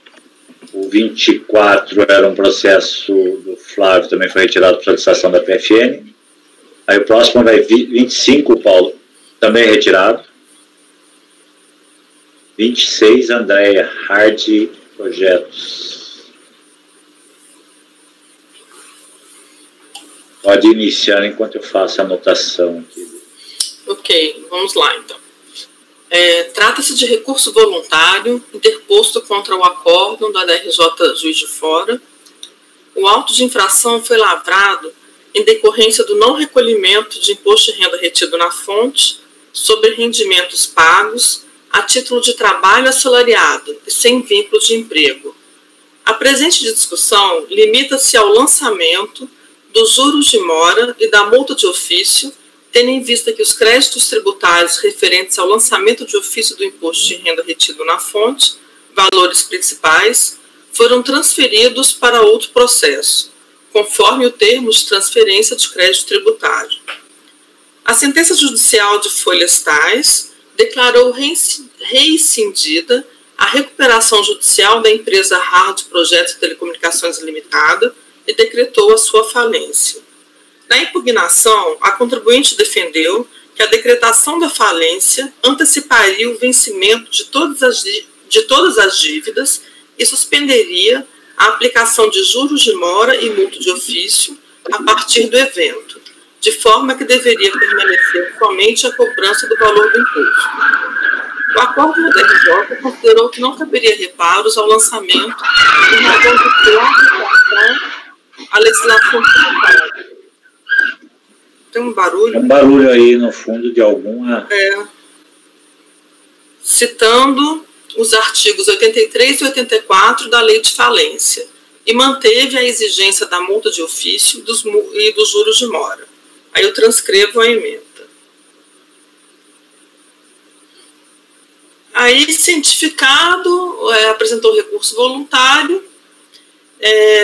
O 24 era um processo do Flávio, também foi retirado por solicitação da PFN. Aí o próximo vai 25, Paulo, também retirado. 26, Andréia, Hard Projetos. Pode iniciar enquanto eu faço a anotação aqui. Ok, vamos lá então. Trata-se de recurso voluntário interposto contra o acórdão da DRJ Juiz de Fora. O auto de infração foi lavrado em decorrência do não recolhimento de imposto de renda retido na fonte sobre rendimentos pagos a título de trabalho assalariado e sem vínculo de emprego. A presente discussão limita-se ao lançamento dos juros de mora e da multa de ofício, tendo em vista que os créditos tributários referentes ao lançamento de ofício do imposto de renda retido na fonte, valores principais, foram transferidos para outro processo, conforme o termo de transferência de crédito tributário. A sentença judicial de folhas tais declarou rescindida a recuperação judicial da empresa Hard Projetos e Telecomunicações Limitada e decretou a sua falência. Na impugnação, a contribuinte defendeu que a decretação da falência anteciparia o vencimento de todas as dívidas e suspenderia a aplicação de juros de mora e multa de ofício a partir do evento, de forma que deveria permanecer somente a cobrança do valor do imposto. O acordo do RJ considerou que não caberia reparos ao lançamento em razão de sua aplicação à legislação tributária. Tem um barulho? Tem um barulho aí no fundo de alguma... Citando os artigos 83 e 84 da Lei de Falência, e manteve a exigência da multa de ofício e dos juros de mora. Aí eu transcrevo a emenda. Aí, cientificado, apresentou recurso voluntário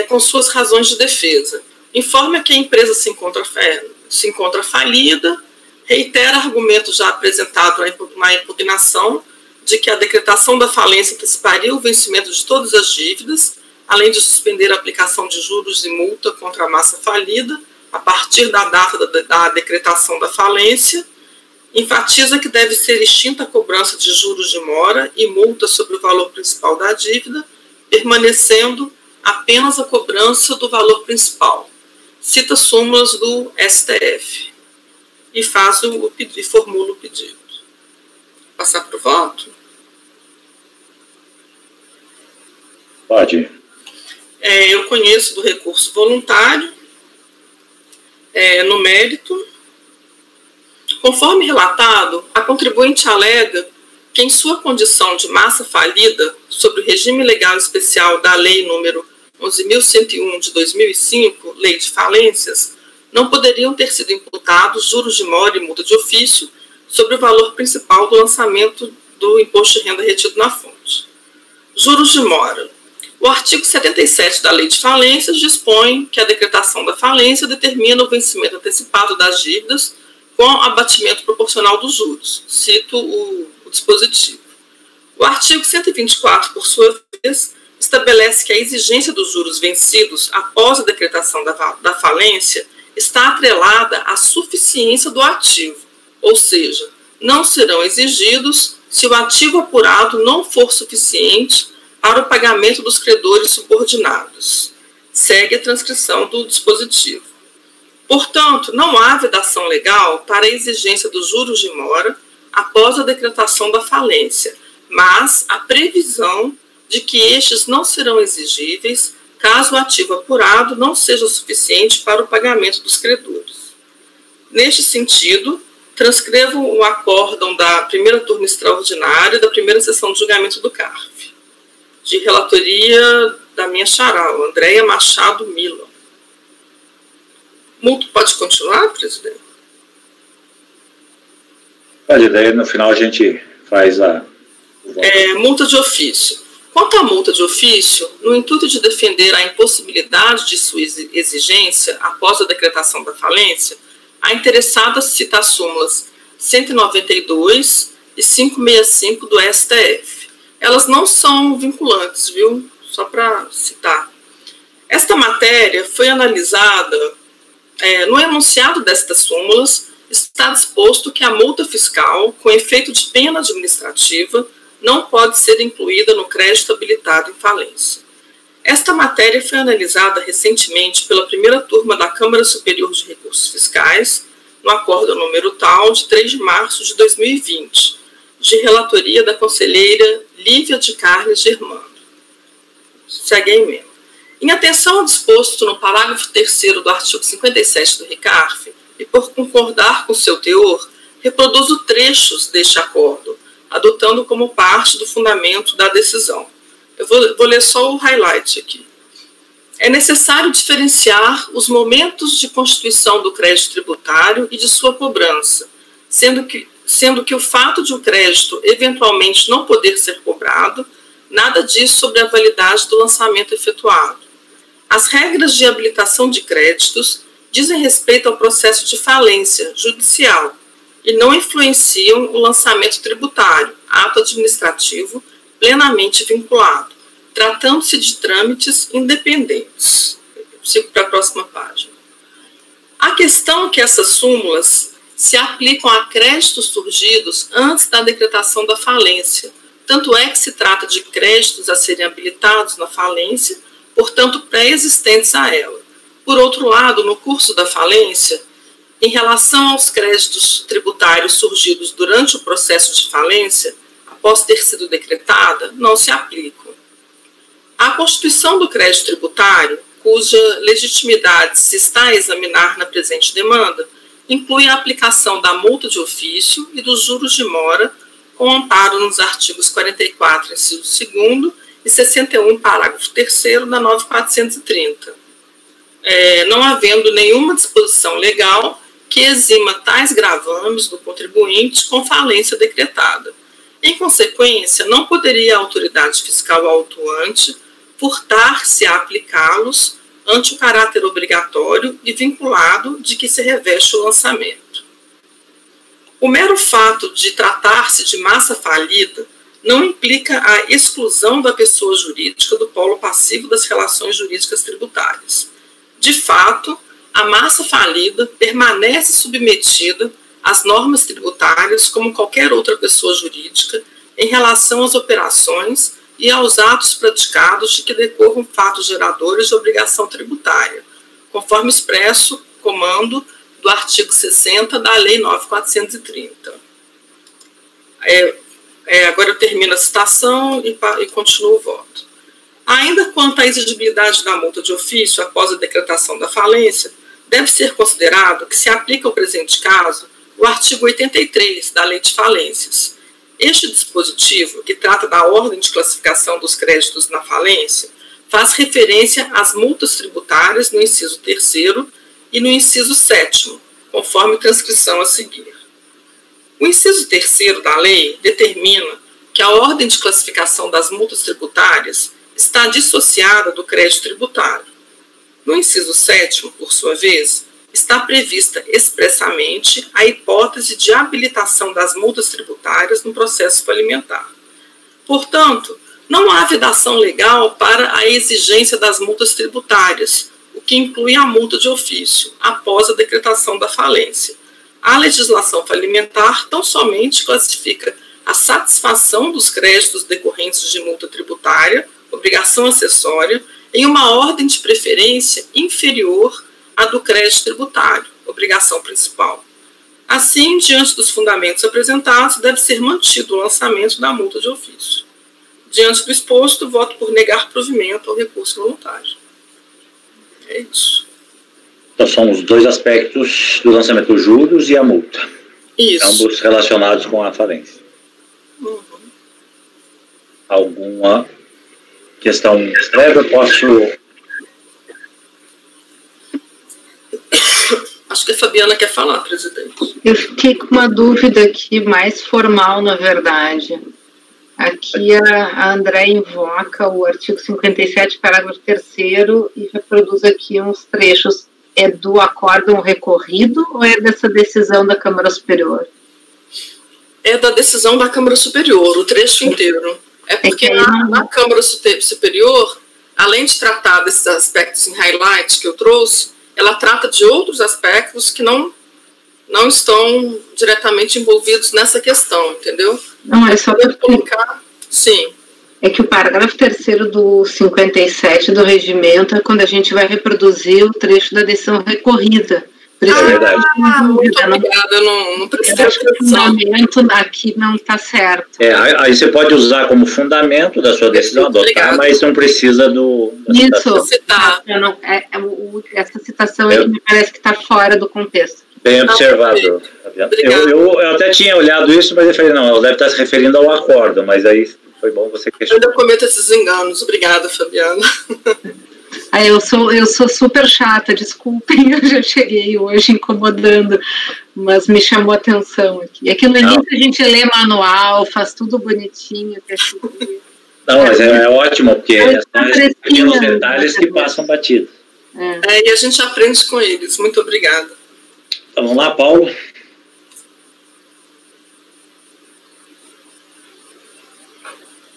com suas razões de defesa. Informa que a empresa se encontra falida, reitera argumento já apresentado na impugnação de que a decretação da falência anteciparia o vencimento de todas as dívidas, além de suspender a aplicação de juros e multa contra a massa falida a partir da data da decretação da falência. Enfatiza que deve ser extinta a cobrança de juros de mora e multa sobre o valor principal da dívida, permanecendo apenas a cobrança do valor principal. Cita súmulas do STF e formula o pedido. Passar para o voto? Pode. Eu conheço do recurso voluntário, no mérito. Conforme relatado, a contribuinte alega que, em sua condição de massa falida, sob o regime legal especial da Lei nº 11.101 de 2005, Lei de Falências, não poderiam ter sido imputados juros de mora e multa de ofício sobre o valor principal do lançamento do imposto de renda retido na fonte. Juros de mora. O artigo 77 da Lei de Falências dispõe que a decretação da falência determina o vencimento antecipado das dívidas com abatimento proporcional dos juros. Cito o dispositivo. O artigo 124, por sua vez, estabelece que a exigência dos juros vencidos após a decretação da falência está atrelada à suficiência do ativo, ou seja, não serão exigidos se o ativo apurado não for suficiente para o pagamento dos credores subordinados. Segue a transcrição do dispositivo. Portanto, não há vedação legal para a exigência dos juros de mora após a decretação da falência, mas a previsão de que estes não serão exigíveis caso o ativo apurado não seja suficiente para o pagamento dos credores. Neste sentido, transcrevo o acórdão da primeira turma extraordinária da primeira sessão de julgamento do CARF, de relatoria da minha xará, Andréia Machado Mila. Pode continuar, presidente? Pode, daí no final a gente faz a... multa de ofício. Quanto à multa de ofício, no intuito de defender a impossibilidade de sua exigência após a decretação da falência, a interessada cita as súmulas 192 e 565 do STF. Elas não são vinculantes, viu? Só para citar. Esta matéria foi analisada... no enunciado destas súmulas, está disposto que a multa fiscal, com efeito de pena administrativa, não pode ser incluída no crédito habilitado em falência. Esta matéria foi analisada recentemente pela primeira turma da Câmara Superior de Recursos Fiscais, no acórdão número tal, de 3 de março de 2020, de relatoria da conselheira Lívia de Carles Germano. Segue a emenda. Em atenção ao disposto no parágrafo 3º do artigo 57 do RICARF, e por concordar com seu teor, reproduzo trechos deste acordo, adotando como parte do fundamento da decisão. Eu vou ler só o highlight aqui. É necessário diferenciar os momentos de constituição do crédito tributário e de sua cobrança, sendo que o fato de o crédito eventualmente não poder ser cobrado, nada diz sobre a validade do lançamento efetuado. As regras de habilitação de créditos dizem respeito ao processo de falência judicial e não influenciam o lançamento tributário, ato administrativo plenamente vinculado, tratando-se de trâmites independentes. Sigo para a próxima página. A questão é que essas súmulas se aplicam a créditos surgidos antes da decretação da falência, tanto é que se trata de créditos a serem habilitados na falência, portanto pré-existentes a ela. Por outro lado, no curso da falência, em relação aos créditos tributários surgidos durante o processo de falência, após ter sido decretada, não se aplicam. A constituição do crédito tributário, cuja legitimidade se está a examinar na presente demanda, inclui a aplicação da multa de ofício e dos juros de mora, com amparo nos artigos 44, inciso 2º, e 61, parágrafo 3º da 9430. Não havendo nenhuma disposição legal que exima tais gravames do contribuinte com falência decretada. Em consequência, não poderia a autoridade fiscal autuante furtar-se a aplicá-los ante o caráter obrigatório e vinculado de que se reveste o lançamento. O mero fato de tratar-se de massa falida não implica a exclusão da pessoa jurídica do polo passivo das relações jurídicas tributárias. De fato, a massa falida permanece submetida às normas tributárias como qualquer outra pessoa jurídica em relação às operações e aos atos praticados de que decorram fatos geradores de obrigação tributária, conforme expresso comando do artigo 60 da Lei 9.430. Agora eu termino a citação e continuo o voto. Ainda quanto à exigibilidade da multa de ofício após a decretação da falência, deve ser considerado que se aplica ao presente caso o artigo 83 da Lei de Falências. Este dispositivo, que trata da ordem de classificação dos créditos na falência, faz referência às multas tributárias no inciso 3º e no inciso 7º, conforme transcrição a seguir. O inciso 3º da lei determina que a ordem de classificação das multas tributárias está dissociada do crédito tributário. No inciso 7º, por sua vez, está prevista expressamente a hipótese de habilitação das multas tributárias no processo falimentar. Portanto, não há vedação legal para a exigência das multas tributárias, o que inclui a multa de ofício, após a decretação da falência. A legislação falimentar tão somente classifica a satisfação dos créditos decorrentes de multa tributária, obrigação acessória, em uma ordem de preferência inferior à do crédito tributário, obrigação principal. Assim, diante dos fundamentos apresentados, deve ser mantido o lançamento da multa de ofício. Diante do exposto, voto por negar provimento ao recurso voluntário. É isso. Então, são os dois aspectos do lançamento, os juros e a multa. Isso. Ambos relacionados com a falência. Uhum. Alguma questão breve? Eu posso... Acho que a Fabiana quer falar, presidente. Eu fiquei com uma dúvida aqui, mais formal, na verdade. Aqui a André invoca o artigo 57, parágrafo 3º, e reproduz aqui uns trechos. É do acórdão recorrido ou é dessa decisão da Câmara Superior? É da decisão da Câmara Superior, o trecho inteiro. É porque na Câmara Superior, além de tratar desses aspectos em highlight que eu trouxe, ela trata de outros aspectos que não estão diretamente envolvidos nessa questão, entendeu? Não, é só para colocar. Sim. É que o parágrafo 3º do 57 do regimento é quando a gente vai reproduzir o trecho da decisão recorrida. É verdade. Muito obrigada, eu não prestei atenção. O fundamento aqui não está certo. Aí você pode usar como fundamento da sua decisão, adotar, mas não precisa do... Isso, essa citação aí me parece que está fora do contexto. Bem observado. Eu até tinha olhado isso, mas eu falei, não, ela deve estar se referindo ao acórdão, mas aí foi bom você questionar. Eu ainda cometo esses enganos. Obrigada, Fabiana. Eu sou super chata, desculpem, eu já cheguei hoje incomodando, mas me chamou a atenção aqui. É que no início a gente lê manual, faz tudo bonitinho. Não, mas é ótimo, porque são esses pequenos detalhes que passam batido. E a gente aprende com eles. Muito obrigada. Então, vamos lá, Paulo.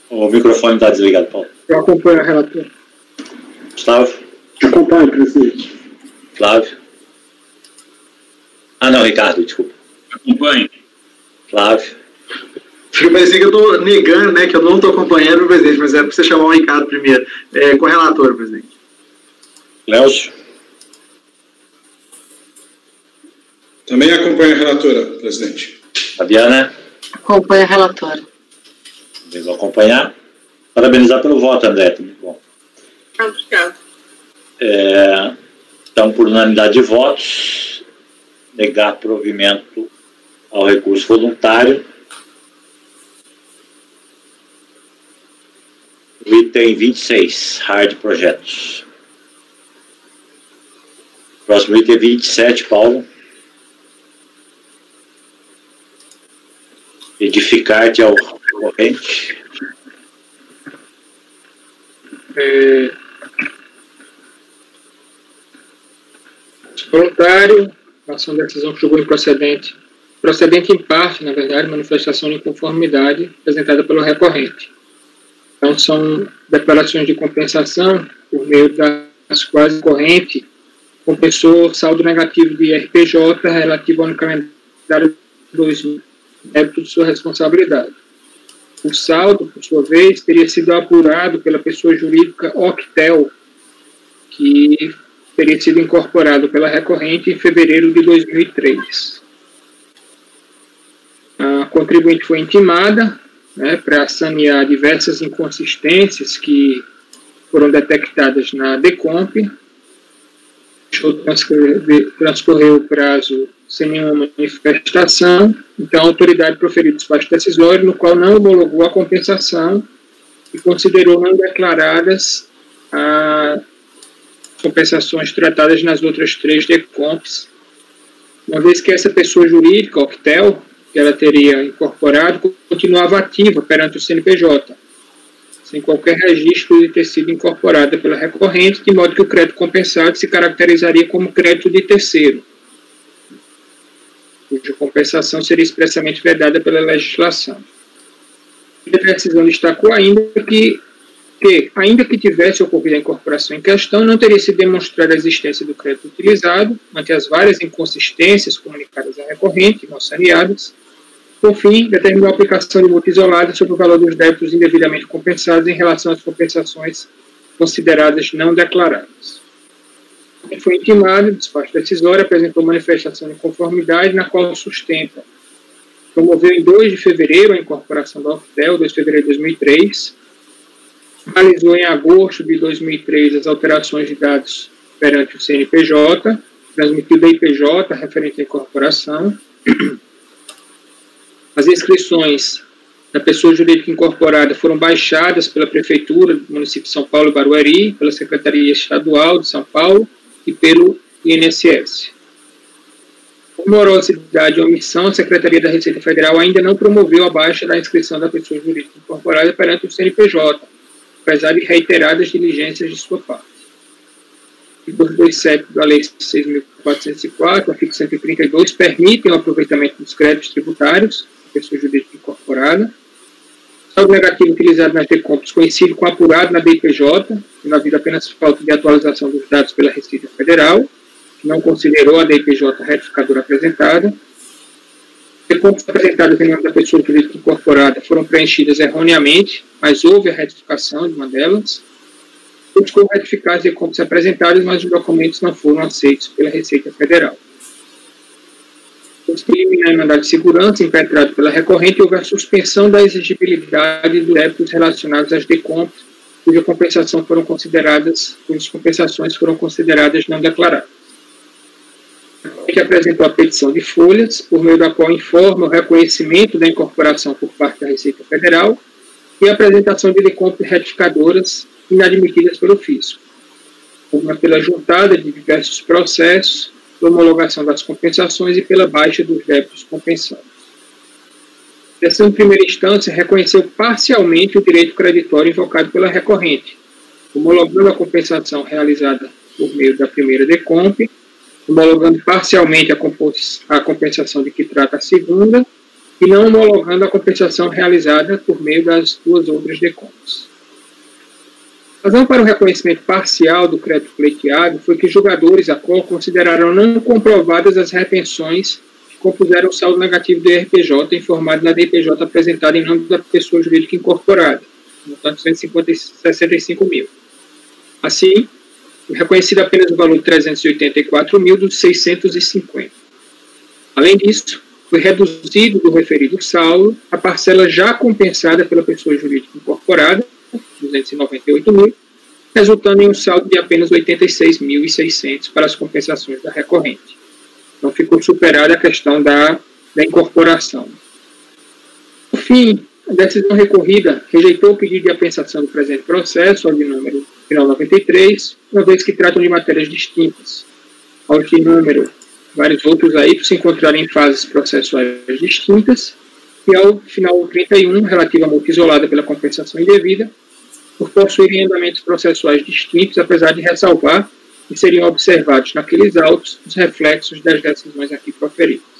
O microfone está desligado, Paulo. Eu acompanho a relatora. Gustavo? Eu acompanho, presidente. Flávio? Ah, não, Ricardo, desculpa. Acompanho. Flávio? Fica parecendo que eu estou negando, né, que eu não estou acompanhando o presidente, mas é para você chamar o Ricardo primeiro. Com o relator, presidente. Léo? Também acompanha a relatora, presidente. Fabiana? Acompanha a relatora. Também vou acompanhar. Parabenizar pelo voto, André. Muito bom. Obrigada. Então, por unanimidade de votos, negar provimento ao recurso voluntário. O item 26, hard projetos. Próximo item 27, Paulo. Edificar-te ao corrente. Voluntário, ação de decisão que julgou improcedente. Procedente em parte, na verdade, manifestação de inconformidade apresentada pelo recorrente. Então, são declarações de compensação, por meio das quais o recorrente compensou saldo negativo de RPJ relativo ao ano calendário 2000, débito de sua responsabilidade. O saldo, por sua vez, teria sido apurado pela pessoa jurídica Octel, que teria sido incorporado pela recorrente em fevereiro de 2003. A contribuinte foi intimada, para sanear diversas inconsistências que foram detectadas na DECOMP. Transcorreu o prazo sem nenhuma manifestação, então a autoridade proferiu despacho decisório, no qual não homologou a compensação e considerou não declaradas as compensações tratadas nas outras 3 DECOMPs, uma vez que essa pessoa jurídica, Octel, que ela teria incorporado, continuava ativa perante o CNPJ, sem qualquer registro de ter sido incorporada pela recorrente, de modo que o crédito compensado se caracterizaria como crédito de terceiro, cuja compensação seria expressamente vedada pela legislação. A decisão destacou ainda que, ainda que tivesse ocorrido a incorporação em questão, não teria sido demonstrada a existência do crédito utilizado, ante as várias inconsistências comunicadas à recorrente, não saneadas. Por fim, determinou a aplicação de multa isolada sobre o valor dos débitos indevidamente compensados em relação às compensações consideradas não declaradas. Foi intimado, despacho decisório, apresentou manifestação de conformidade, na qual sustenta. Promoveu em 2 de fevereiro a incorporação da Octel, 2 de fevereiro de 2003, realizou em agosto de 2003 as alterações de dados perante o CNPJ, transmitiu da IPJ referente à incorporação. As inscrições da pessoa jurídica incorporada foram baixadas pela Prefeitura do município de São Paulo e Barueri, pela Secretaria Estadual de São Paulo e pelo INSS. Por morosidade e omissão, a Secretaria da Receita Federal ainda não promoveu a baixa da inscrição da pessoa jurídica incorporada perante o CNPJ, apesar de reiteradas diligências de sua parte. O artigo 227 da Lei 6.404, artigo 132, permitem o aproveitamento dos créditos tributários da pessoa jurídica incorporada. Saldo negativo utilizado nas DECOMPs coincide com o apurado na DIPJ, tendo havido apenas falta de atualização dos dados pela Receita Federal, que não considerou a DIPJ retificadora apresentada. DECOMPs apresentadas em nome da pessoa jurídica incorporada foram preenchidas erroneamente, mas houve a retificação de uma delas. Buscou retificar as DECOMPs apresentadas, mas os documentos não foram aceitos pela Receita Federal. Os preliminares em mandado de segurança impetrado pela recorrente, houve a suspensão da exigibilidade dos débitos relacionados às DECOMPs, cujas compensações foram consideradas não declaradas. A recorrente apresentou a petição de folhas, por meio da qual informa o reconhecimento da incorporação por parte da Receita Federal e a apresentação de DECOMPs retificadoras inadmitidas pelo fisco, uma pela juntada de diversos processos, pela homologação das compensações e pela baixa dos débitos compensados. A decisão de primeira instância reconheceu parcialmente o direito creditório invocado pela recorrente, homologando a compensação realizada por meio da primeira DECOMP, homologando parcialmente a compensação de que trata a segunda e não homologando a compensação realizada por meio das 2 outras DECOMPs. A razão para o reconhecimento parcial do crédito pleiteado foi que julgadores consideraram não comprovadas as retenções que compuseram o saldo negativo do RPJ informado na DPJ apresentada em nome da pessoa jurídica incorporada, montante de 165 mil. Assim, reconhecido apenas o valor de 384 mil dos 650. Além disso, foi reduzido do referido saldo a parcela já compensada pela pessoa jurídica incorporada, 298 mil, resultando em um saldo de apenas 86.600 para as compensações da recorrente. Então, ficou superada a questão da incorporação. Por fim, a decisão recorrida rejeitou o pedido de apensação do presente processo, ao de número final 93, uma vez que tratam de matérias distintas, ao de número vários outros aí, por se encontrarem em fases processuais distintas, e ao final 31, relativo à multa isolada pela compensação indevida, por possuírem andamentos processuais distintos, apesar de ressalvar que seriam observados naqueles autos os reflexos das decisões aqui proferidas.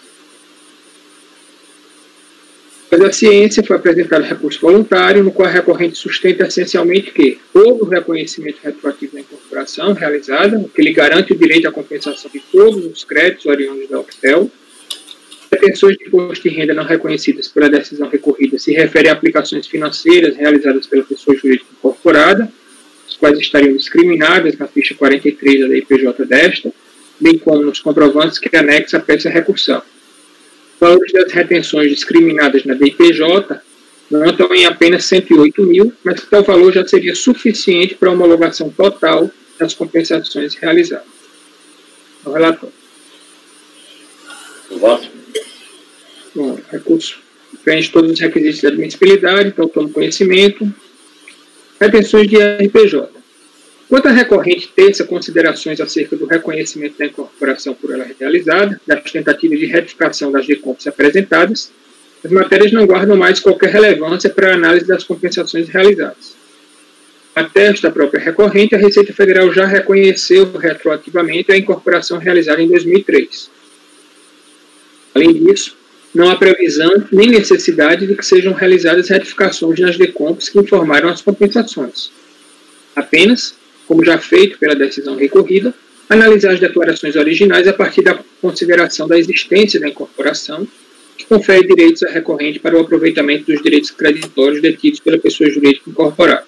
Após a ciência, foi apresentado recurso voluntário, no qual a recorrente sustenta essencialmente que houve o reconhecimento retroativo da incorporação realizada, o que lhe garante o direito à compensação de todos os créditos oriundos da Octel. Pretensões de imposto de renda não reconhecidas pela decisão recorrida se referem a aplicações financeiras realizadas pela pessoa jurídica incorporada, as quais estariam discriminadas na ficha 43 da DIPJ desta, bem como nos comprovantes que anexa a peça recursal. Os valores das retenções discriminadas na DIPJ montam em apenas 108 mil, mas tal valor já seria suficiente para a homologação total das compensações realizadas. O relatório. O voto. Bom, recurso preenche todos os requisitos de admissibilidade, então tomo conhecimento. Retenções de RPJ. Quanto à recorrente terça, considerações acerca do reconhecimento da incorporação por ela realizada, das tentativas de retificação das DECOMPs apresentadas, as matérias não guardam mais qualquer relevância para a análise das compensações realizadas. Até esta própria recorrente, a Receita Federal já reconheceu retroativamente a incorporação realizada em 2003. Além disso, não há previsão nem necessidade de que sejam realizadas retificações nas DECOMPs que informaram as compensações. Apenas, como já feito pela decisão recorrida, analisar as declarações originais a partir da consideração da existência da incorporação, que confere direitos à recorrente para o aproveitamento dos direitos creditórios detidos pela pessoa jurídica incorporada.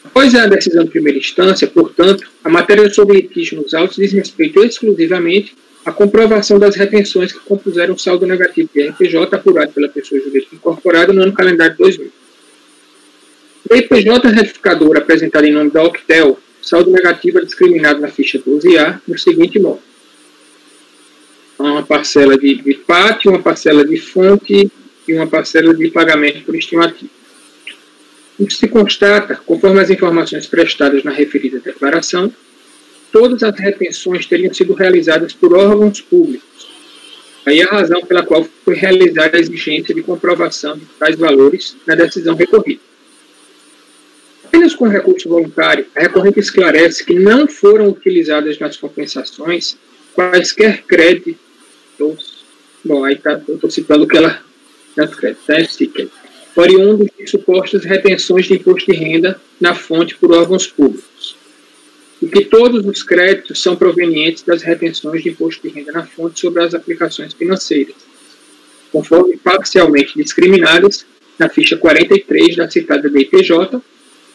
Após a decisão de primeira instância, portanto, a matéria sobre litígio nos autos diz respeito exclusivamente à comprovação das retenções que compuseram o saldo negativo de RPJ apurado pela pessoa jurídica incorporada no ano calendário 2000. O IPJ retificador apresentado em nome da Octel, saldo negativo é discriminado na ficha 12A no seguinte modo: uma parcela de pátio, uma parcela de fonte e uma parcela de pagamento por estimativa. Isso se constata, conforme as informações prestadas na referida declaração, todas as retenções teriam sido realizadas por órgãos públicos. Aí a razão pela qual foi realizada a exigência de comprovação de tais valores na decisão recorrida. Apenas com recurso voluntário, a recorrente esclarece que não foram utilizadas nas compensações quaisquer créditos. Bom, aí eu estou citando o que ela nas créditos, oriundos de supostas retenções de imposto de renda na fonte por órgãos públicos. E que todos os créditos são provenientes das retenções de imposto de renda na fonte sobre as aplicações financeiras, conforme parcialmente discriminadas na ficha 43 da citada DIPJ,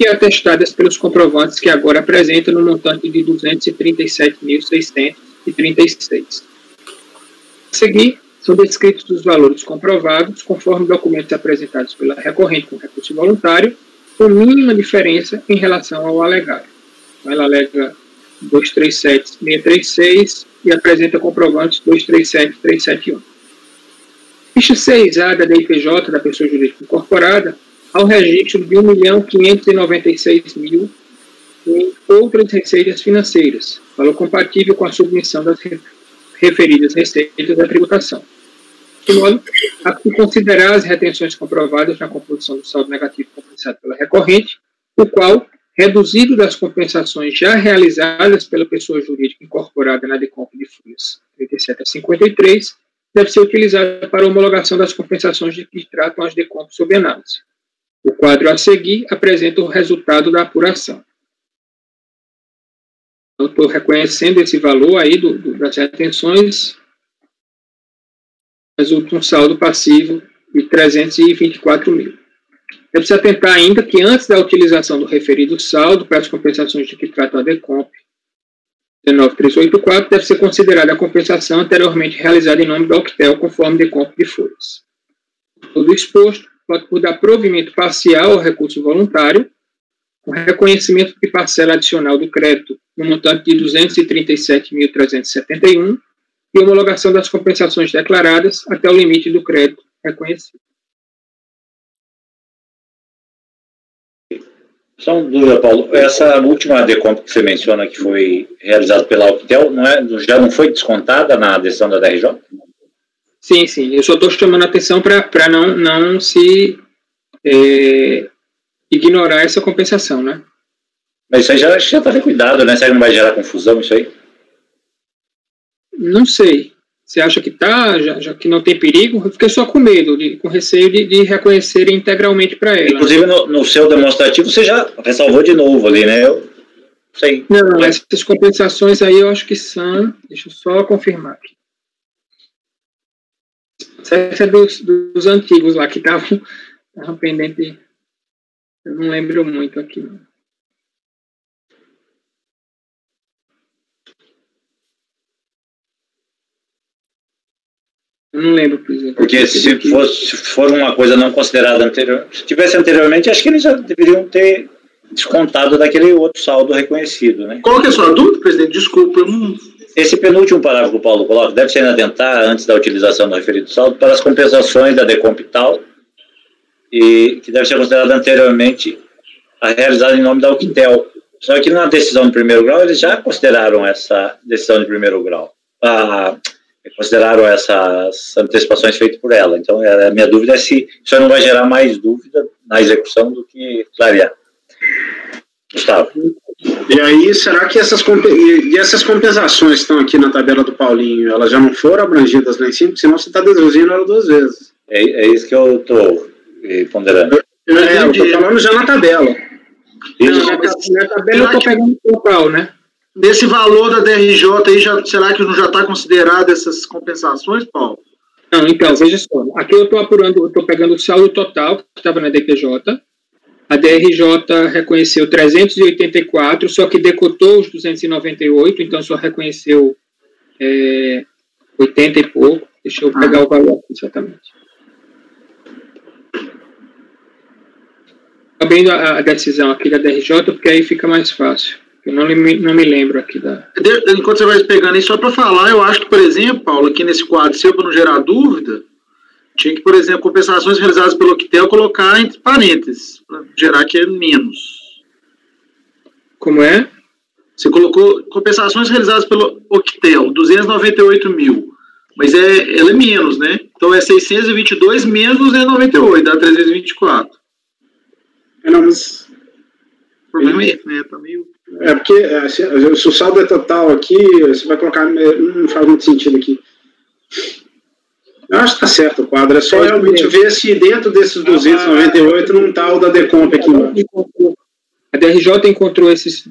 e atestadas pelos comprovantes que agora apresentam no montante de 237.636. A seguir, são descritos os valores comprovados, conforme documentos apresentados pela recorrente com recurso voluntário, com mínima diferença em relação ao alegado. Ela alega 237.636 e apresenta comprovantes 237.371. Ficha 6A da DIPJ da pessoa jurídica incorporada, ao registro de 1.596.000 em outras receitas financeiras, valor compatível com a submissão das referidas receitas da tributação. De modo a considerar as retenções comprovadas na composição do saldo negativo compensado pela recorrente, o qual, reduzido das compensações já realizadas pela pessoa jurídica incorporada na DECOMP de folhas 37 a 53, deve ser utilizado para a homologação das compensações de que tratam as DECOMP sob análise. O quadro a seguir apresenta o resultado da apuração. Eu estou reconhecendo esse valor aí das retenções, resulta um saldo passivo de 324 mil. Deve-se atentar ainda que antes da utilização do referido saldo para as compensações de que trata a DECOMP 19384 deve ser considerada a compensação anteriormente realizada em nome da Octel, conforme decomp de folhas. Tudo exposto, pode por dar provimento parcial ao recurso voluntário, com reconhecimento de parcela adicional do crédito no montante de 237.371 e homologação das compensações declaradas até o limite do crédito reconhecido. Só uma dúvida, Paulo. Essa última decomp que você menciona que foi realizada pela Octel, já não foi descontada na decisão da DRJ? Sim, sim. Eu só estou chamando a atenção para não se ignorar essa compensação, né? Mas isso aí já está cuidado, né? Será que não vai gerar confusão isso aí? Não sei. Você acha que está, já que não tem perigo? Eu fiquei só com medo, com receio de reconhecer integralmente para ela. Inclusive, no seu demonstrativo, você já ressalvou de novo ali, né? Eu sei. Não, essas compensações aí eu acho que são... Deixa eu só confirmar aqui. Essa é dos antigos lá, que estavam pendentes. Eu não lembro muito aqui, não. Eu não lembro, por exemplo. Porque se for uma coisa não considerada anterior, se tivesse anteriormente, acho que eles já deveriam ter descontado daquele outro saldo reconhecido, né? Qual que é a sua dúvida, presidente? Desculpa, eu não... Esse penúltimo parágrafo que o Paulo coloca deve ser atentar antes da utilização do referido saldo para as compensações da decomp tal, e que deve ser considerada anteriormente a realizada em nome da Octel. Só que na decisão de primeiro grau, eles já consideraram essa decisão de primeiro grau. Consideraram essas antecipações feitas por ela. Então, a minha dúvida é se isso não vai gerar mais dúvida na execução do que clarear. Gustavo. E aí, será que essas compensações que estão aqui na tabela do Paulinho, elas já não foram abrangidas lá em cima? Senão você está deduzindo ela duas vezes. É isso que eu estou ponderando. Eu estou falando já na tabela. Na tabela eu estou pegando o total, né? Nesse valor da DRJ aí, será que não já está considerado essas compensações, Paulo? Não, então, veja só. Aqui eu estou apurando, eu estou pegando o saldo total que estava na DPJ. A DRJ reconheceu 384, só que decotou os 298, então só reconheceu 80 e pouco. Deixa eu pegar o valor aqui exatamente. Abrindo a decisão aqui da DRJ, porque aí fica mais fácil. Eu não me lembro aqui da... Enquanto você vai pegando isso, só para falar, eu acho que, por exemplo, Paulo, aqui nesse quadro seu, para não gerar dúvida, tinha que, por exemplo, compensações realizadas pelo Octel, colocar entre parênteses, para gerar que é menos. Como é? Você colocou compensações realizadas pelo Octel, 298 mil, mas ela é menos, né? Então é 622 menos 298, dá 324. Não, mas... O problema é, né? Tá meio... porque se o saldo é total aqui, você vai colocar... Não faz muito sentido aqui. Eu acho que tá certo o quadro. É só realmente ver se dentro desses 298 não tá o da decomp aqui. A DRJ encontrou esses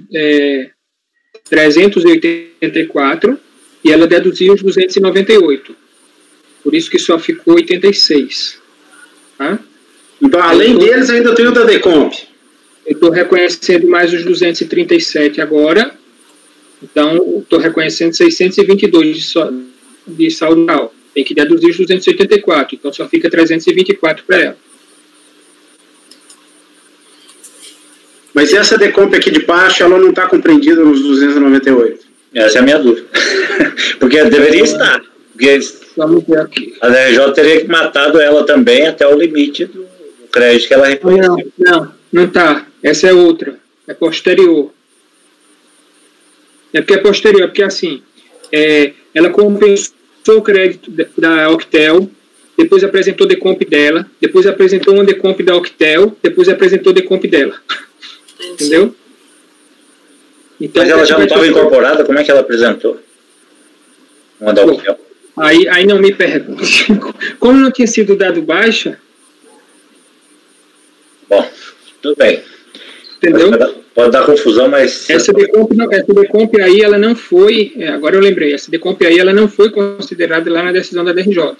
384 e ela deduziu os 298. Por isso que só ficou 86. Tá? Então, além deles, ainda tem o da decomp. Eu estou reconhecendo mais os 237 agora. Então, estou reconhecendo 622 de saldo real. Tem que deduzir os 284. Então, só fica 324 para ela. Mas essa decomp aqui de baixo, ela não está compreendida nos 298? Essa é a minha dúvida. Porque deveria estar. Porque vamos ver aqui. A DRJ teria matado ela também até o limite do crédito que ela reconheceu. Não está. Essa é outra. É posterior. É porque é posterior. É porque, assim, ela compensou o crédito da Octel, depois apresentou decomp dela, depois apresentou uma decomp da Octel, depois apresentou decomp dela. Entendeu? Então, mas ela já não estava incorporada? Como é que ela apresentou? Uma da Octel. Aí não me pergunte. Como não tinha sido dado baixa... Bom, tudo bem. Entendeu? Pode dar confusão, mas... Essa decomp aí, ela não foi... agora eu lembrei. Essa decomp aí, ela não foi considerada lá na decisão da DRJ.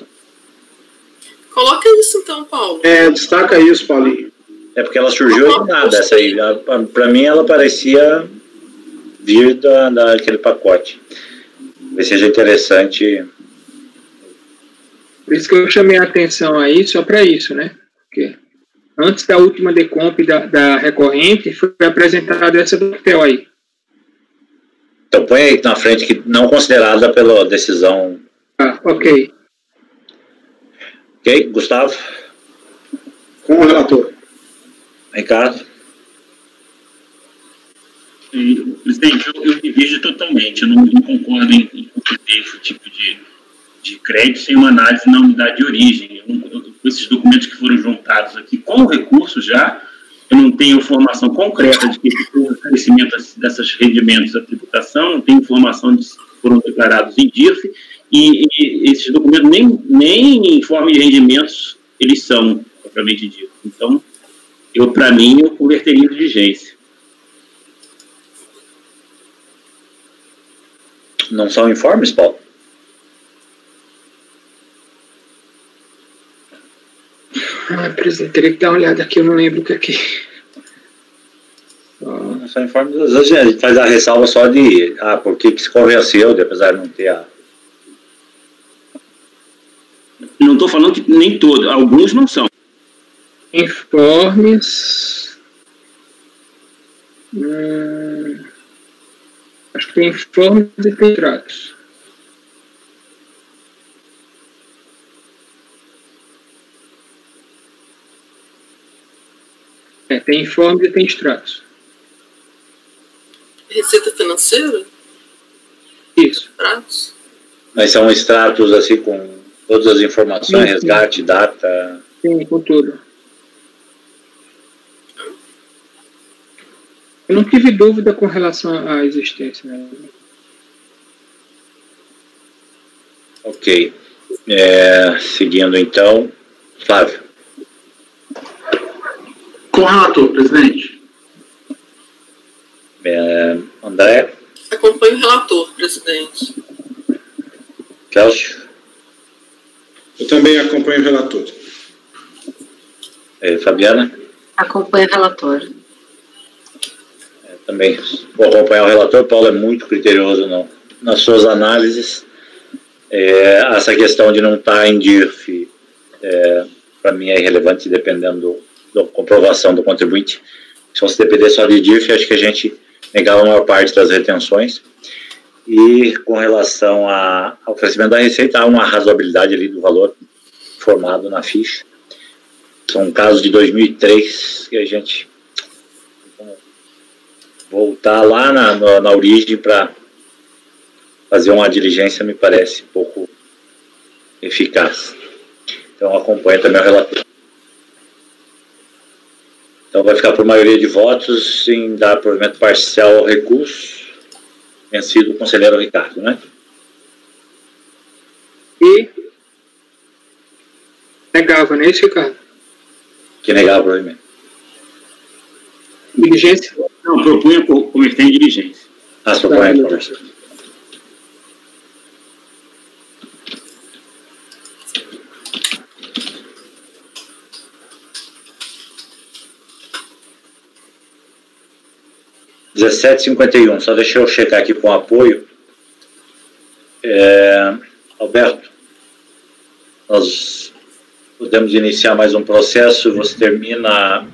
Coloca isso então, Paulo. Destaca isso, Paulinho. É porque ela surgiu em nada, essa aí. Para mim, ela parecia vir daquele pacote. Talvez seja interessante. Por isso que eu chamei a atenção aí, só para isso, né? Porque antes da última decomp da recorrente, foi apresentada essa do hotel aí. Então põe aí na frente que não considerada pela decisão. Ah, ok. Ok, Gustavo? Com o relator. Ricardo? Presidente, eu divido totalmente. Eu não concordo em conceder esse tipo de crédito sem uma análise na unidade de origem. Com esses documentos que foram juntados aqui com o recurso já, eu não tenho informação concreta de que houve crescimento desses rendimentos da tributação, não tenho informação de se foram declarados em DIRF, e esses documentos nem informe de rendimentos eles são propriamente dito. Então, para mim, eu converteria em diligência. Não são informes, Paulo? Presidente, teria que dar uma olhada aqui, eu não lembro o que aqui. Não são informes, às vezes a gente faz a ressalva só de por que se convenceu, apesar de não ter a... Não estou falando que nem todos, alguns não são. Informes... acho que tem informes e tem extratos. Tem informes e tem extratos. Receita financeira? Isso. Extratos? Mas são extratos assim com todas as informações, Sim. resgate, data... Sim, com tudo. Eu não tive dúvida com relação à existência, né? Ok. Seguindo então, Flávio. Com o relator, presidente. André. Acompanho o relator, presidente. Cláudio. Eu também acompanho o relator. Fabiana. Acompanho o relator. Também vou acompanhar o relator. Paulo é muito criterioso nas suas análises. Essa questão de não estar em DIRF, para mim é irrelevante, dependendo da comprovação do contribuinte. Se fosse depender só de DIRF, acho que a gente negava a maior parte das retenções. E com relação ao oferecimento da receita, há uma razoabilidade ali do valor formado na ficha. São casos de 2003 que a gente voltar lá na origem para fazer uma diligência me parece pouco eficaz. Então acompanha também o relator. Então vai ficar por maioria de votos em dar provimento parcial ao recurso, vencido o conselheiro Ricardo, né? E negava, não é isso, Ricardo? Que negava o provimento. Diligência? Não, propunha converter em diligência. Se propõe a conversa. (1751), só deixa eu checar aqui com apoio. Alberto, nós podemos iniciar mais um processo, você termina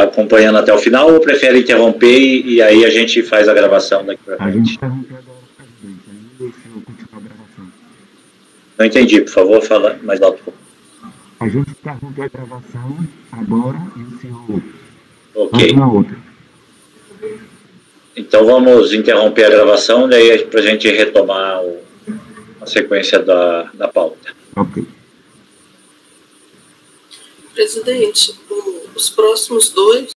acompanhando até o final ou prefere interromper e aí a gente faz a gravação daqui para frente? A gente interrompe agora, presidente, aí deixa eu continuar a gravação. Não entendi, por favor, fala mais alto. A gente interrompe a gravação agora e o senhor Ok. na outra. Então vamos interromper a gravação, daí para a gente retomar a sequência da pauta. Ok. Presidente, os próximos dois